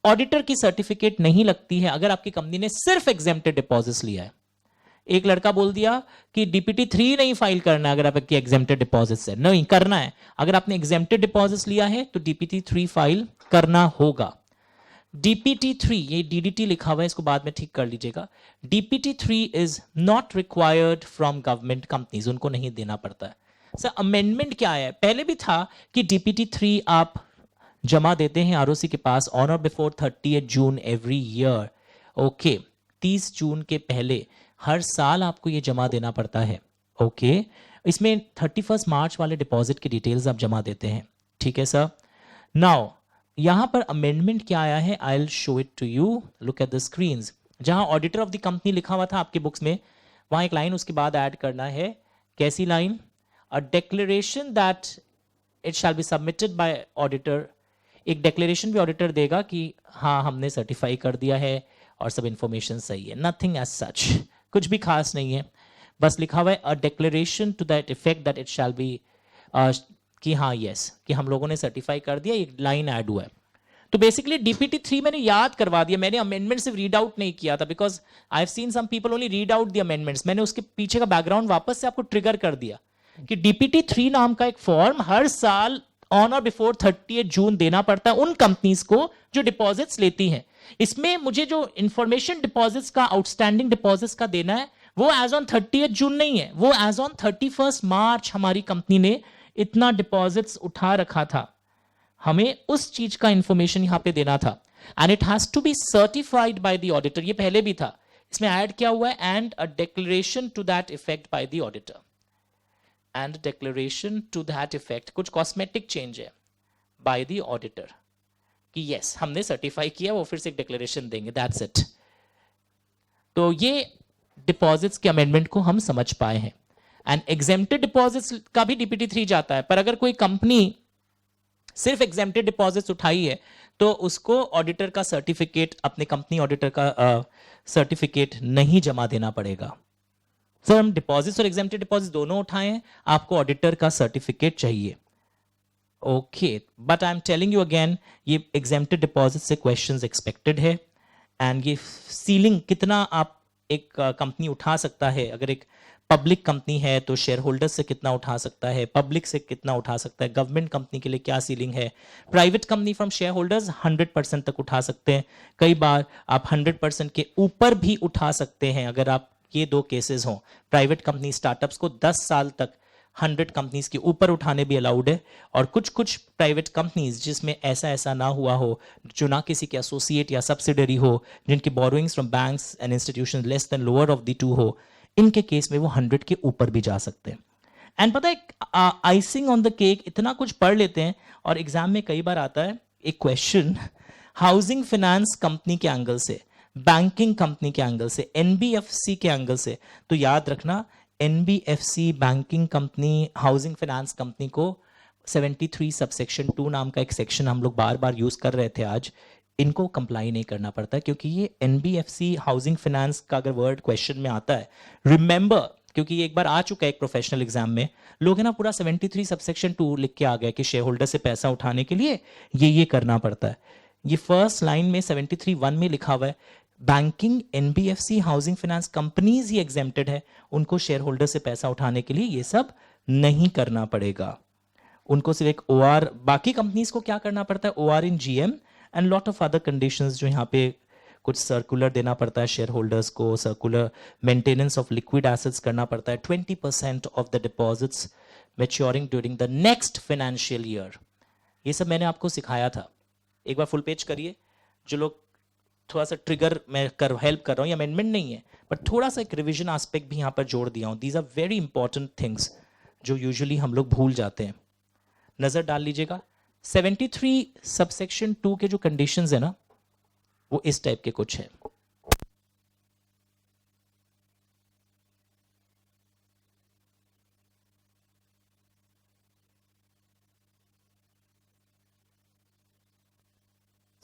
ऑडिटर की सर्टिफिकेट नहीं लगती है अगर आपकी कंपनी ने सिर्फ exempted deposits लिया है। एक लड़का बोल दिया कि DPT3 नहीं फाइल करना है अगर आपकी exempted deposits है, नहीं करना है। अगर आपने exempted deposits लिया है तो DPT3 फाइल करना होगा। DPT3, ये DDT लिखा हुआ है, इसको बाद में ठीक कर लीजिएगा। DPT3 is not required from government companies, उनको नहीं देना पड़ता है। सर अमेंडमेंट क्या है? पहले भी था कि DPT3 आप जमा देते हैं ROC के पास ऑन और before 30 June every year. Okay, 30 जून के पहले हर साल आपको ये जमा देना पड़ता है। ओके, इसमें 31 मार्च वाले डिपॉजिट की डिटेल्स आप जमा देते हैं। ठीक है सर। नाउ यहां पर अमेंडमेंट क्या आया है, I will show it to you, look at the screens. जहां ऑडिटर ऑफ द कंपनी लिखा हुआ था आपके बुक्स में, वहां एक लाइन उसके बाद ऐड करना है कैसी line? A declaration that it shall be submitted by auditor, एक डिक्लेरेशन भी ऑडिटर देगा कि हाँ हमने सर्टिफाई कर दिया है और सब इंफॉर्मेशन सही है. नथिंग एज सच, कुछ भी खास नहीं है, बस लिखा हुआ है a declaration to that effect that it shall be, कि हाँ यस कि हम लोगों ने सर्टिफाई कर दिया, एक लाइन ऐड हुआ है. तो बेसिकली डीपीटी 3 मैंने याद करवा दिया, मैंने अमेंडमेंट सिर्फ रीड आउट नहीं किया था, because I have seen some people only read out the amendments. मैंने उसके पीछे का बैकग्राउंड वापस से आपको ट्रिगर कर दिया कि डीपीटी 3 नाम का एक फॉर्म हर साल ऑन और बिफोर 30 जून देना पड़ता है उन कंपनीज को जो डिपॉजिट्स लेती हैं. इसमें मुझे जो इंफॉर्मेशन डिपॉजिट्स का, आउटस्टैंडिंग डिपॉजिट्स का देना है, वो एज ऑन 30 जून नहीं है, वो एज ऑन 31 मार्च हमारी कंपनी ने इतना डिपॉजिट्स उठा रखा था, हमें उस चीज का इंफॉर्मेशन यहां पे देना था. And it has to be certified by the auditor. ये पहले भी था, इसमें ऐड किया हुआ है and a declaration to that effect by the auditor. And declaration to that effect, कुछ कॉस्मेटिक चेंज है, बाय द ऑडिटर कि यस हमने सर्टिफाई किया, वो फिर से एक डिक्लेरेशन देंगे, दैट्स इट. तो ये डिपॉजिट्स के अमेंडमेंट को हम समझ पाए हैं. एंड एग्जेम्प्टेड डिपॉजिट्स का भी डीपीटी 3 जाता है, पर अगर कोई कंपनी सिर्फ एग्जेम्प्टेड डिपॉजिट्स उठाई है तो उसको ऑडिटर का सर्टिफिकेट, अपने कंपनी ऑडिटर का सर्टिफिकेट नहीं जमा देना पड़ेगा. सर हम डिपॉजिट्स और एग्जेम्प्टेड डिपॉजिट्स दोनों उठाए हैं, आपको ऑडिटर का सर्टिफिकेट चाहिए. Okay, but I am telling you again, ये एग्जेम्प्टेड डिपॉजिट से क्वेश्चंस एक्सपेक्टेड है. एंड ये सीलिंग कितना आप एक कंपनी उठा सकता है, अगर एक पब्लिक कंपनी है तो शेयर होल्डर से कितना उठा सकता है, पब्लिक से कितना उठा सकता है, गवर्नमेंट कंपनी के लिए क्या सीलिंग है, private company from share holders 100% तक उठा सकते हैं, कई बार आप 100% के ऊपर भी उठा सकते हैं. अगर आप ये दो केसेस हों, प्राइवेट कंपनी स्टार्टअप्स को 10 साल तक 100 कंपनीज के ऊपर उठाने भी अलाउड है. और कुछ कुछ प्राइवेट कंपनीज जिसमें ऐसा ना हुआ हो, जो ना किसी के एसोसिएट या सब्सिडरी हो, जिनकी borrowings from banks and institutions less than lower of the two हो, इनके केस में वो 100 के ऊपर भी जा सकते हैं. एंड पता है आइसिंग ऑन द केक, इतना कुछ पढ़ लेते हैं और एग्जाम में कई बार आता है एक क्वेश्चन हाउसिंग फाइनेंस कंपनी के एंगल से, बैंकिंग कंपनी के एंगल से, एनबीएफसी के एंगल से. तो याद रखना, NBFC, banking company, housing finance company को 73 सबसेक्शन 2 नाम का एक सेक्शन हम लोग बार बार यूज कर रहे थे आज, इनको कंप्लाई नहीं करना पड़ता, क्योंकि ये एनबीएफसी, हाउसिंग फाइनेंस का अगर वर्ड क्वेश्चन में आता है, रिमेंबर, क्योंकि ये एक बार आ चुका है एक प्रोफेशनल एग्जाम में, लोग है ना पूरा 73 सबसेक्शन 2 लिख के आ गए कि शेयर होल्डर से पैसा उठाने के लिए ये करना पड़ता है. ये फर्स्ट लाइन में 73(1) में लिखा हुआ है banking, NBFC, housing finance companies ही एग्जेम्प्टेड है, उनको शेयर होल्डर से पैसा उठाने के लिए ये सब नहीं करना पड़ेगा. उनको सिर्फ एक ओआर, बाकी कंपनीज को क्या करना पड़ता है, OR in GM and lot of other conditions, जो यहाँ पे कुछ सर्कुलर देना पड़ता है शेयर होल्डर्स को, circular maintenance of liquid assets करना पड़ता है, 20% of the deposits maturing during the next financial year. ये सब मैंने आपको सिखाया था. एक बार फुल पेज करिए. जो लोग थोड़ा सा ट्रिगर मैं हेल्प कर रहा हूँ, ये अमेंडमेंट नहीं है, बट थोड़ा सा एक रिविजन एस्पेक्ट भी यहाँ पर जोड़ दिया हूँ. These are very important things जो यूजुअली हम लोग भूल जाते हैं. नजर डाल लीजिएगा. 73 सबसेक्शन 2 के जो कंडीशंस है ना, वो इस टाइप के कुछ है.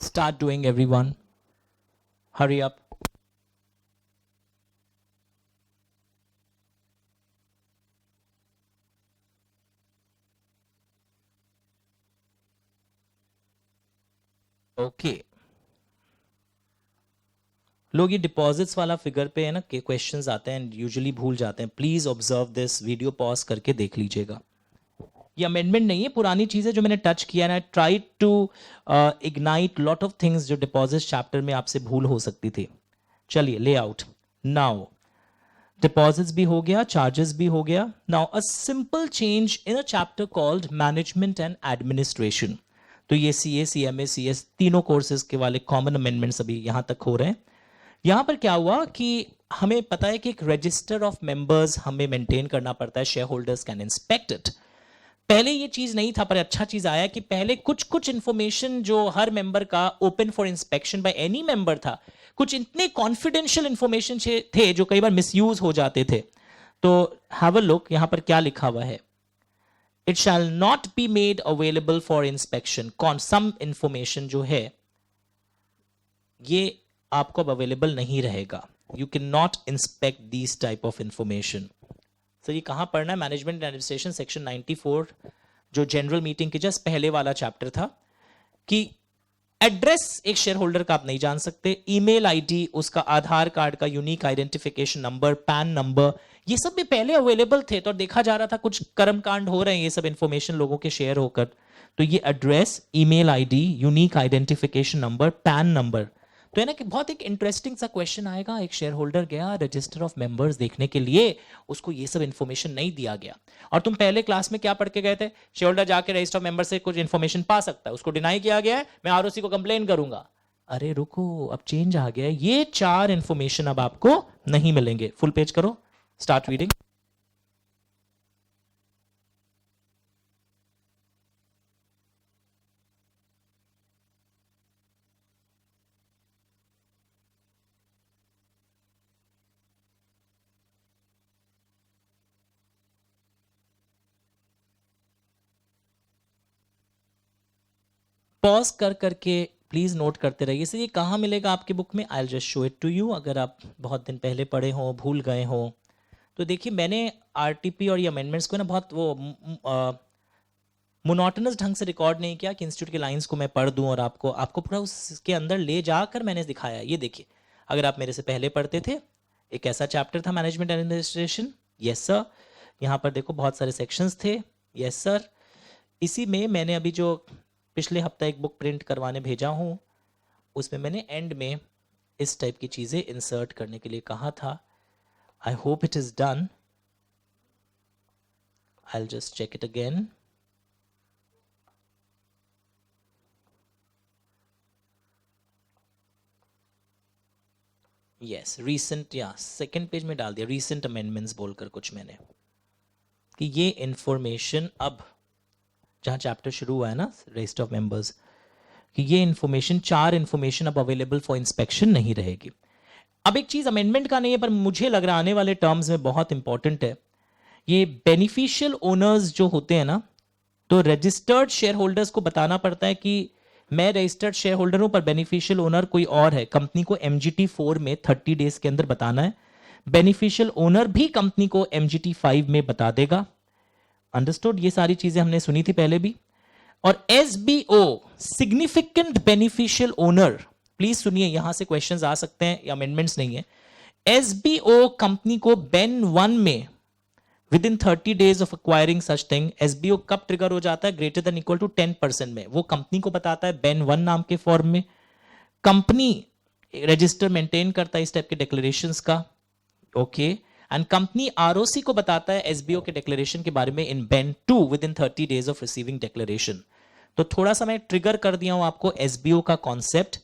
Start doing, everyone. Hurry up. Okay. लोग ये डिपॉजिट्स वाला फिगर पे है ना के क्वेश्चंस आते हैं, यूजुअली भूल जाते हैं. Please observe this, video pause करके देख लीजिएगा. ये अमेंडमेंट नहीं है, पुरानी चीजें जो मैंने टच किया ना, try to ignite lot of things जो डिपॉजिट चैप्टर में आपसे भूल हो सकती थी. चलिए लेआउट. नाउ डिपॉजिट्स भी हो गया, चार्जेस भी हो गया. Now a simple change in a chapter called management and administration. तो ये सीए, सीएमए, सीएस तीनों कोर्सेज के वाले कॉमन अमेंडमेंट्स अभी यहां तक हो रहे हैं. यहां पर क्या हुआ कि हमें पता है कि एक रजिस्टर ऑफ मेंबर्स हमें मेंटेन करना पड़ता है, share holders can inspect it. पहले ये चीज नहीं था, पर अच्छा चीज आया कि पहले कुछ इंफॉर्मेशन जो हर मेंबर का open for inspection by any member था, कुछ इतने कॉन्फिडेंशियल इंफॉर्मेशन थे जो कई बार मिसयूज हो जाते थे. तो हैव अ लुक, यहां पर क्या लिखा हुआ है, it shall not be made available for inspection. कौन सम इंफॉर्मेशन जो है ये आपको अब अवेलेबल नहीं रहेगा, you can not inspect this type of information. Sir ये कहां पढ़ना है, मैनेजमेंट एडमिनिस्ट्रेशन सेक्शन 94, जो जनरल मीटिंग के जस्ट पहले वाला चैप्टर था, कि एड्रेस एक शेयर होल्डर का आप नहीं जान सकते, ईमेल आईडी, उसका आधार कार्ड का unique identification number, pan number, ये सब भी पहले अवेलेबल थे। तो देखा जा रहा था कुछ कर्मकांड हो रहे हैं ये सब इंफॉर्मेशन लोगों के शेयर होकर, तो ये address, email ID, unique identification number, pan number. तो है ना कि बहुत एक इंटरेस्टिंग सा क्वेश्चन आएगा, एक शेयर होल्डर गया रजिस्टर ऑफ मेंबर्स देखने के लिए, उसको ये सब इंफॉर्मेशन नहीं दिया गया। और तुम पहले क्लास में क्या पढ़ के गए थे, शेयर होल्डर जाके रजिस्टर ऑफ मेंबर से कुछ इंफॉर्मेशन पा सकता है, उसको डिनाई किया गया है, मैं आरओसी को कंप्लेन करूंगा। अरे रुको, अब चेंज आ गया है, ये 4 इंफॉर्मेशन अब आपको नहीं मिलेंगे। फुल पेज करो, स्टार्ट रीडिंग। पॉज कर करके प्लीज नोट करते रहिए। सर ये कहाँ मिलेगा आपकी बुक में, I will just show it to you. अगर आप बहुत दिन पहले पढ़े हो, भूल गए हो, तो देखिए मैंने आरटीपी और ये अमेंडमेंट्स को ना बहुत वो मोनोटोनस ढंग से रिकॉर्ड नहीं किया कि इंस्टीट्यूट की लाइंस को मैं पढ़ दूं और आपको पूरा उसके अंदर ले जाकर मैंने दिखाया। ये देखिए, अगर आप मेरे से पहले पढ़ते थे, एक ऐसा चैप्टर था मैनेजमेंट एडमिनिस्ट्रेशन, यस सर। यहाँ पर देखो बहुत सारे सेक्शंस थे, यस सर। इसी में मैंने अभी जो पिछले हफ्ता एक बुक प्रिंट करवाने भेजा हूँ, उसमें मैंने एंड में इस टाइप की चीज़ें इंसर्ट करने के लिए कहा था। I hope it is done, I will just check it again. Yes, recent, या सेकेंड पेज में डाल दिया, रीसेंट अमेंडमेंट्स बोलकर कुछ मैंने, कि ये इंफॉर्मेशन अब जहाँ चैप्टर शुरू हुआ है ना रजिस्टर ऑफ मेंबर्स, कि ये इंफॉर्मेशन 4 इंफॉर्मेशन अब अवेलेबल फॉर इंस्पेक्शन नहीं रहेगी। अब एक चीज अमेंडमेंट का नहीं है, पर मुझे लग रहा है आने वाले टर्म्स में बहुत इंपॉर्टेंट है, ये बेनिफिशियल ओनर्स जो होते हैं ना, तो रजिस्टर्ड शेयर होल्डर्स को बताना पड़ता है कि मैं रजिस्टर्ड शेयर होल्डर हूं पर बेनिफिशियल ओनर कोई और है। कंपनी को MGT 4 में 30 डेज के अंदर बताना है। बेनिफिशियल ओनर भी कंपनी को MGT 5 में बता देगा। अंडरस्टूड, ये सारी चीजें हमने सुनी थी पहले भी। और SBO, significant beneficial owner, please सुनिए, यहां से क्वेश्चंस आ सकते हैं, या अमेंडमेंट्स नहीं है। SBO कंपनी को बेन 1 में with in 30 days of acquiring such thing, SBO कब ट्रिगर हो जाता है, ग्रेटर देन इक्वल टू 10% में, वो कंपनी को बताता है बेन 1 नाम के फॉर्म में। कंपनी रजिस्टर मेंटेन करता है इस टाइप के डिक्लेरेशंस का, ओके। एंड कंपनी ROC को बताता है SBO के डिक्लेरेशन के बारे में in BEN 2 within 30 days of receiving declaration. तो थोड़ा सा मैं ट्रिगर कर दिया हूं आपको SBO का कॉन्सेप्ट।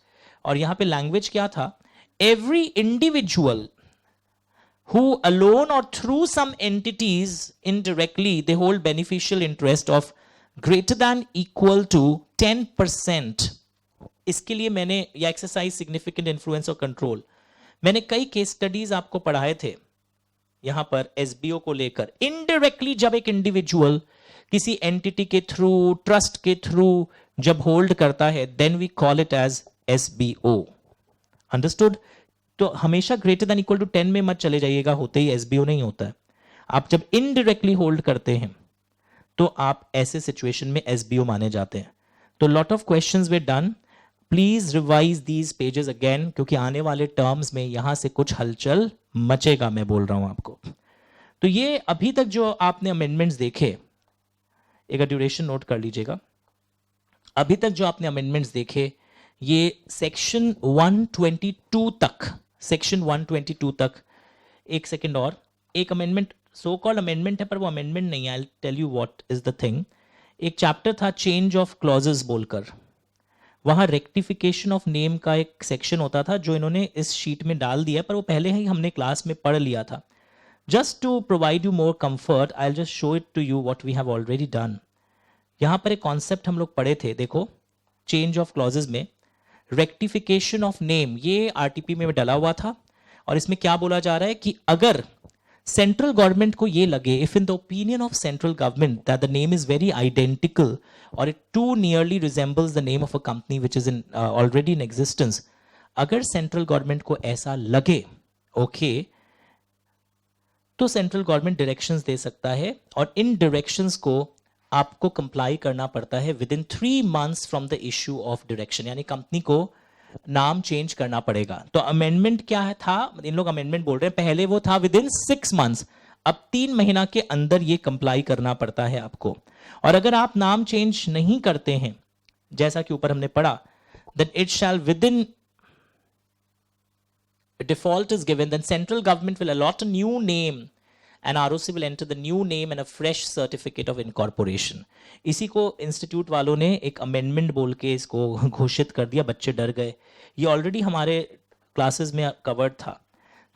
और यहां पे लैंग्वेज क्या था, every individual who alone or through some entities indirectly they hold beneficial interest of greater than equal to 10%। इसके लिए मैंने या एक्सरसाइज सिग्निफिकेंट इन्फ्लुएंस और कंट्रोल, मैंने कई केस स्टडीज आपको पढ़ाए थे यहां पर SBO को लेकर। इनडायरेक्टली जब एक इंडिविजुअल किसी एंटिटी के थ्रू, ट्रस्ट के थ्रू जब होल्ड करता है, then we call it as SBO। Understood? तो हमेशा ग्रेटर देन इक्वल टू 10 में मत चले जाइएगा, होते ही SBO नहीं होता है। आप जब इनडायरेक्टली होल्ड करते हैं तो आप ऐसे सिचुएशन में SBO माने जाते हैं। तो lot of questions way done, please revise these pages again, क्योंकि आने वाले टर्म्स में यहां से कुछ हलचल मचेगा, मैं बोल रहा हूं आपको। तो ये अभी तक जो आपने अमेंडमेंट्स देखे, एक ड्यूरेशन नोट कर लीजिएगा, अभी तक जो आपने अमेंडमेंट्स देखे, ये सेक्शन 122 तक, सेक्शन 122 तक, एक सेकंड, और एक अमेंडमेंट, सो कॉल्ड अमेंडमेंट है पर वो अमेंडमेंट नहीं है, I will tell you what is the thing. एक चैप्टर था चेंज ऑफ क्लॉजेस बोलकर, वहां रेक्टिफिकेशन ऑफ नेम का एक सेक्शन होता था जो इन्होंने इस शीट में डाल दिया, पर वो पहले ही हमने क्लास में पढ़ लिया था। Just to provide you more comfort, I will just show it to you what we have already done. यहां पर एक कॉन्सेप्ट हम लोग पढ़े थे, देखो, चेंज ऑफ क्लॉजेस में रेक्टिफिकेशन ऑफ नेम, ये RTP में डला हुआ था। और इसमें क्या बोला जा रहा है कि अगर सेंट्रल गवर्नमेंट को ये लगे, if in the opinion of central government that the name is very identical or it too nearly resembles the name of a company which is in already in existence, अगर central government को ऐसा लगे, okay, तो central government directions दे सकता है और इन directions को आपको कंप्लाई करना पड़ता है with in 3 months from the issue of direction, यानी कंपनी को नाम चेंज करना पड़ेगा। तो अमेंडमेंट क्या है था, इन लोग अमेंडमेंट बोल रहे हैं, पहले वो था विद इन 6 months, अब 3 महीना के अंदर ये कंप्लाई करना पड़ता है आपको। और अगर आप नाम चेंज नहीं करते हैं, जैसा कि ऊपर हमने पढ़ा, then it shall within default is given, then central government will allot a new name and ROC will enter the new name and a fresh certificate of incorporation. इसी को इंस्टीट्यूट वालों ने एक अमेंडमेंट बोल के इसको घोषित कर दिया, बच्चे डर गए। ये ऑलरेडी हमारे क्लासेस में कवर्ड था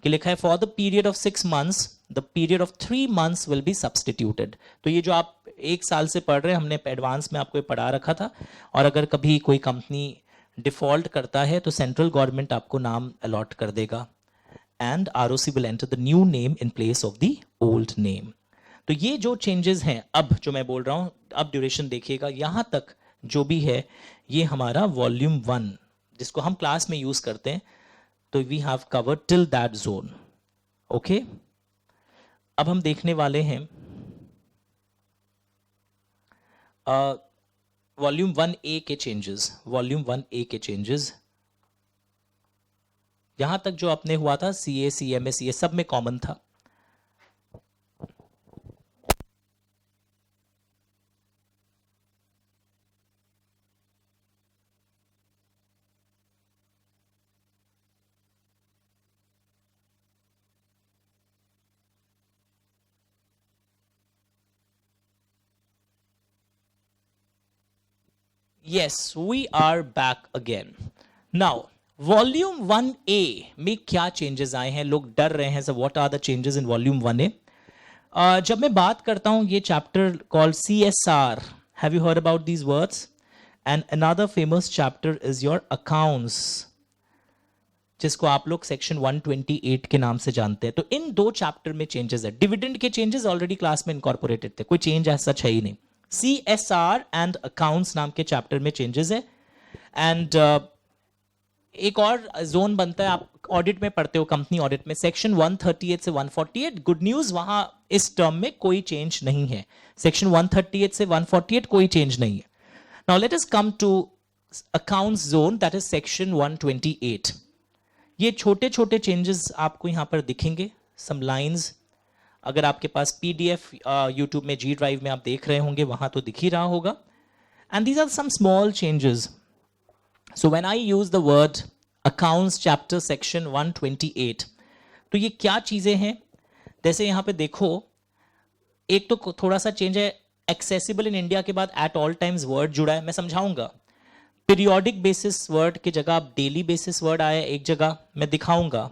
कि लिखा है for the period of 6 months the period of 3 months will be substituted. तो ये जो आप 1 साल से पढ़ रहे हैं, हमने एडवांस में आपको ये पढ़ा रखा था। और अगर कभी कोई कंपनी डिफॉल्ट करता है तो सेंट्रल गवर्नमेंट आपको नाम अलॉट कर देगा and ROC will enter the new name in place of the old name. तो ये जो चेंजेस हैं अब जो मैं बोल रहा हूं, अब ड्यूरेशन देखिएगा, यहां तक जो भी है ये हमारा वॉल्यूम 1 जिसको हम क्लास में यूज करते हैं, तो we have covered till that zone, okay. अब हम देखने वाले हैं वॉल्यूम 1A के चेंजेस। वॉल्यूम 1A के चेंजेस यहां तक जो अपने हुआ था CA, CMA, CA सब में कॉमन था। Yes, we are back again. Now, volume 1A में क्या चेंजेस आए हैं? लोग डर रहे हैं, sir what are the changes in volume 1A? जब मैं बात करता हूं ये chapter called CSR, have you heard about these words? And another famous chapter is your accounts, जिसको आप लोग सेक्शन 128 के नाम से जानते हैं। तो इन 2 चैप्टर में चेंजेस है। डिविडेंड के चेंजेस ऑलरेडी क्लास में इनकॉर्पोरेटेड थे, कोई चेंज ऐसा सच है ही नहीं। CSR एंड अकाउंट्स नाम के चैप्टर में चेंजेस है। एंड एक और जोन बनता है, आप ऑडिट में पढ़ते हो, कंपनी ऑडिट में, सेक्शन 138 से 148। गुड न्यूज, वहां इस टर्म में कोई चेंज नहीं है। सेक्शन 138 से 148 कोई चेंज नहीं है। Now let us come to accounts zone, that is section 128। ये छोटे छोटे चेंजेस आपको यहां पर दिखेंगे, सम लाइंस। अगर आपके पास PDF यूट्यूब में G ड्राइव में आप देख रहे होंगे, वहां तो दिख ही रहा होगा। And these are some small changes. So when I use the word accounts chapter section 128, तो ये क्या चीजें हैं? जैसे यहां पे देखो, एक तो थोड़ा सा चेंज है, एक्सेसिबल इन इंडिया के बाद एट ऑल टाइम्स वर्ड जुड़ा है, मैं समझाऊंगा। पीरियोडिक बेसिस वर्ड की जगह अब डेली बेसिस वर्ड आया एक जगह, मैं दिखाऊंगा।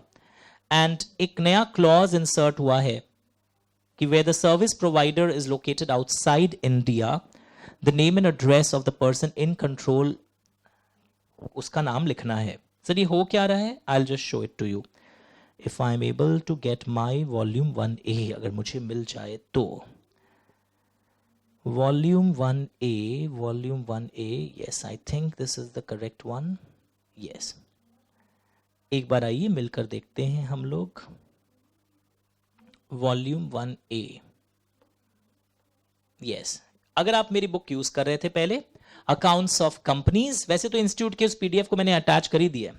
एंड एक नया क्लॉज इंसर्ट हुआ है कि where the service provider is located outside India, the name and address of the person in control, उसका नाम लिखना है। सर ये हो क्या रहा है? I'll just show it to you. If I'm able to get my volume 1A, अगर मुझे मिल जाए तो volume 1A, yes, I think this is the correct one. Yes. एक बार आइए मिलकर देखते हैं हम लोग। Volume 1A, yes. अगर आप मेरी बुक यूज कर रहे थे पहले, अकाउंट्स ऑफ कंपनीज, वैसे तो इंस्टीट्यूट के उस PDF को मैंने अटैच कर ही दिया।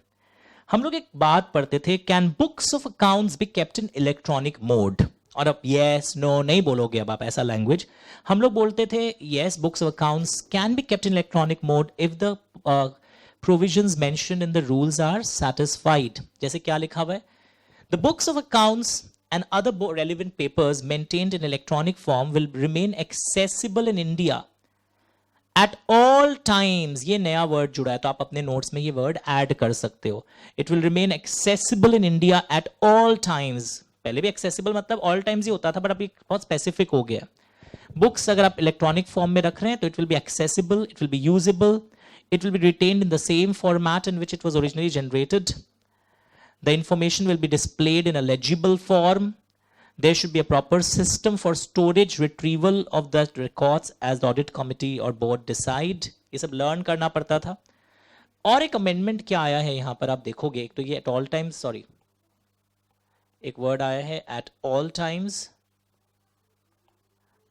हम लोग एक बात पढ़ते थे, can books of accounts be kept in electronic mode? और अब यस नो नहीं बोलोगे अब आप ऐसा लैंग्वेज। हम लोग बोलते थे yes, books of accounts can be kept in electronic mode if the provisions mentioned in the rules are satisfied. जैसे क्या लिखा हुआ है? The books of accounts and other relevant papers maintained in electronic form will remain accessible in India at all times. ये नया word जुड़ा है, तो आप अपने नोट्स में ये वर्ड ऐड कर सकते हो। It will remain accessible in India at all times. पहले भी accessible मतलब all times ही होता था, बट अभी बहुत स्पेसिफिक हो गया। बुक्स अगर आप इलेक्ट्रॉनिक फॉर्म में रख रहे हैं तो it will be accessible, it will be usable, it will be retained in the same format in which it was originally generated. The information will be displayed in a legible form. There should be a proper system for storage retrieval of the records as the audit committee or board decide. ये सब learn करना पड़ता था. और एक amendment क्या आया है यहां पर आप देखोगे, एक तो ये एट ऑल टाइम्स, सॉरी एक वर्ड आया है एट ऑल टाइम्स,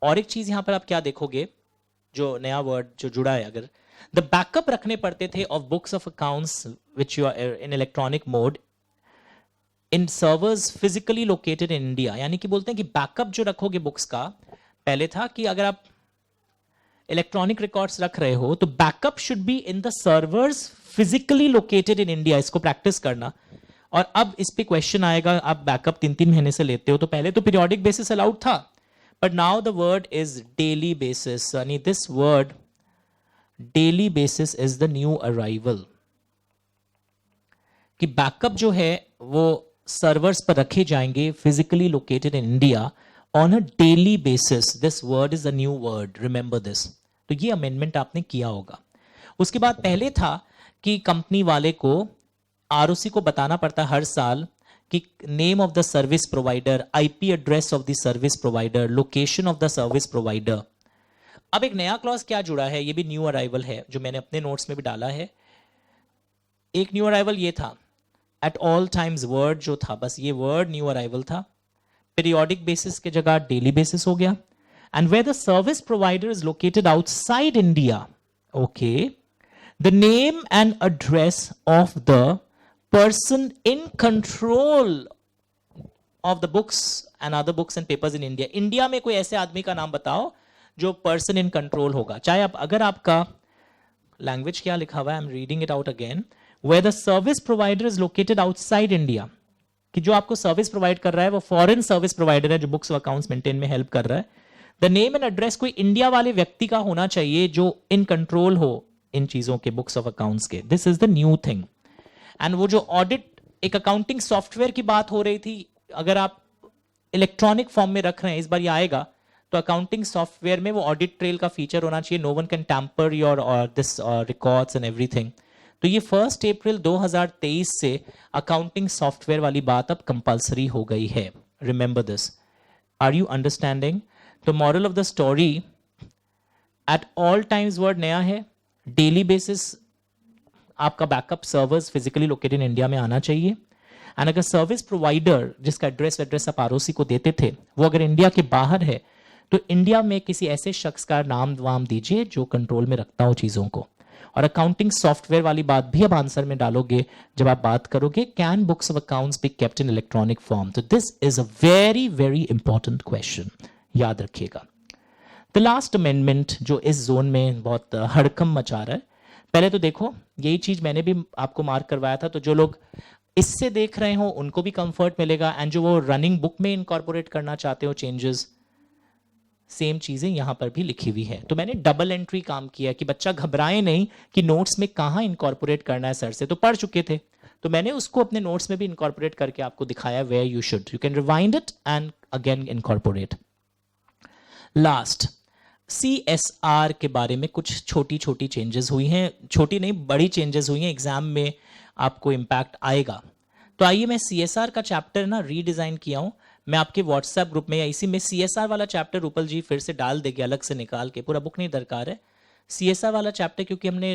और एक चीज यहां पर आप क्या देखोगे जो नया वर्ड जो जुड़ा है, अगर द बैकअप रखने पड़ते थे of books of accounts which you are in electronic mode in servers physically located in India. यानी कि बोलते हैं कि बैकअप जो रखोगे बुक्स का, पहले था कि अगर आप इलेक्ट्रॉनिक रिकॉर्ड्स रख रहे हो तो backup should be in the servers physically located in India. इसको प्रैक्टिस करना. और अब इस पे क्वेश्चन आएगा, आप बैकअप 3-3 महीने से लेते हो, तो पहले तो पीरियोडिक बेसिस अलाउड था, but now the word is daily basis. यानी this word daily basis is the new arrival. कि बैकअप जो है वो सर्वर्स पर रखे जाएंगे physically located in India on a daily basis. This word is a new word, remember this. तो ये अमेंडमेंट आपने किया होगा. उसके बाद पहले था कि कंपनी वाले को आरओसी को बताना पड़ता हर साल कि name of the service provider, IP address of the service provider, location of the service provider. अब एक नया क्लॉज क्या जुड़ा है, ये भी न्यू अराइवल है, जो मैंने अपने नोट्स में भी डाला है. एक न्यू अराइवल ये था, एट ऑल टाइम्स वर्ड जो था, बस ये वर्ड न्यू अराइवल था. पीरियोडिक बेसिस की जगह डेली बेसिस हो गया. And where the service provider is located outside India, okay, the name and address of the person in control of the books and other books and papers in India. India में कोई ऐसे आदमी का नाम बताओ जो पर्सन इन कंट्रोल होगा. चाहे आप, अगर आपका लैंग्वेज क्या लिखा हुआ है, I am reading it out again, where the service provider is located outside India, कि जो आपको सर्विस प्रोवाइड कर रहा है वो फॉरेन सर्विस प्रोवाइडर है जो बुक्स अकाउंट्स मेंटेन में हेल्प कर रहा है. द नेम एंड एड्रेस कोई इंडिया वाले व्यक्ति का होना चाहिए जो इन कंट्रोल हो इन चीजों के, बुक्स ऑफ अकाउंट्स के. This is the new thing. And वो जो ऑडिट, एक अकाउंटिंग सॉफ्टवेयर की बात हो रही थी, अगर आप इलेक्ट्रॉनिक फॉर्म में रख रहे हैं, इस बार ये आएगा, तो अकाउंटिंग सॉफ्टवेयर में वो ऑडिट ट्रेल का फीचर होना चाहिए. No one can tamper your this records and everything. तो ये 1 अप्रैल 2023 से अकाउंटिंग सॉफ्टवेयर वाली बात अब कंपलसरी हो गई है. Remember this. Are you understanding? तो moral of the story, at all times word नया है, डेली बेसिस आपका backup servers physically located in India में आना चाहिए. एंड अगर सर्विस प्रोवाइडर जिसका एड्रेस आप आरओसी को देते थे वो अगर इंडिया के बाहर है, तो इंडिया में किसी ऐसे शख्स का नाम वाम दीजिए जो कंट्रोल में रखता हो चीजों को. और अकाउंटिंग सॉफ्टवेयर वाली बात भी अब आंसर में डालोगे जब आप बात करोगे can books of accounts be kept in electronic form. तो this is a very very important question, याद रखिएगा. द लास्ट अमेंडमेंट जो इस जोन में बहुत हड़कंप मचा रहा है, पहले तो देखो यही चीज मैंने भी आपको मार्क करवाया था, तो जो लोग इससे देख रहे हो उनको भी कंफर्ट मिलेगा. एंड जो वो रनिंग बुक में इनकॉर्पोरेट करना चाहते हो चेंजेस, सेम चीजें यहां पर भी लिखी हुई है. तो मैंने डबल एंट्री काम किया कि बच्चा घबराए नहीं कि नोट्स में कहां इनकॉर्पोरेट करना है, सर से तो पढ़ चुके थे, तो मैंने उसको अपने नोट्स में भी इनकॉर्पोरेट करके आपको दिखाया where you should. You can rewind it and again incorporate. Last, CSR के बारे में कुछ छोटी छोटी चेंजेस हुई हैं, छोटी नहीं बड़ी चेंजेस हुई हैं, एग्जाम में आपको इंपैक्ट आएगा. तो आइए मैं CSR का चैप्टर ना रीडिजाइन किया हूं, मैं आपके व्हाट्सएप ग्रुप में या इसी में CSR वाला चैप्टर रूपल जी फिर से डाल देंगे अलग से निकाल के, पूरा बुक नहीं दरकार है. CSR वाला चैप्टर क्योंकि हमने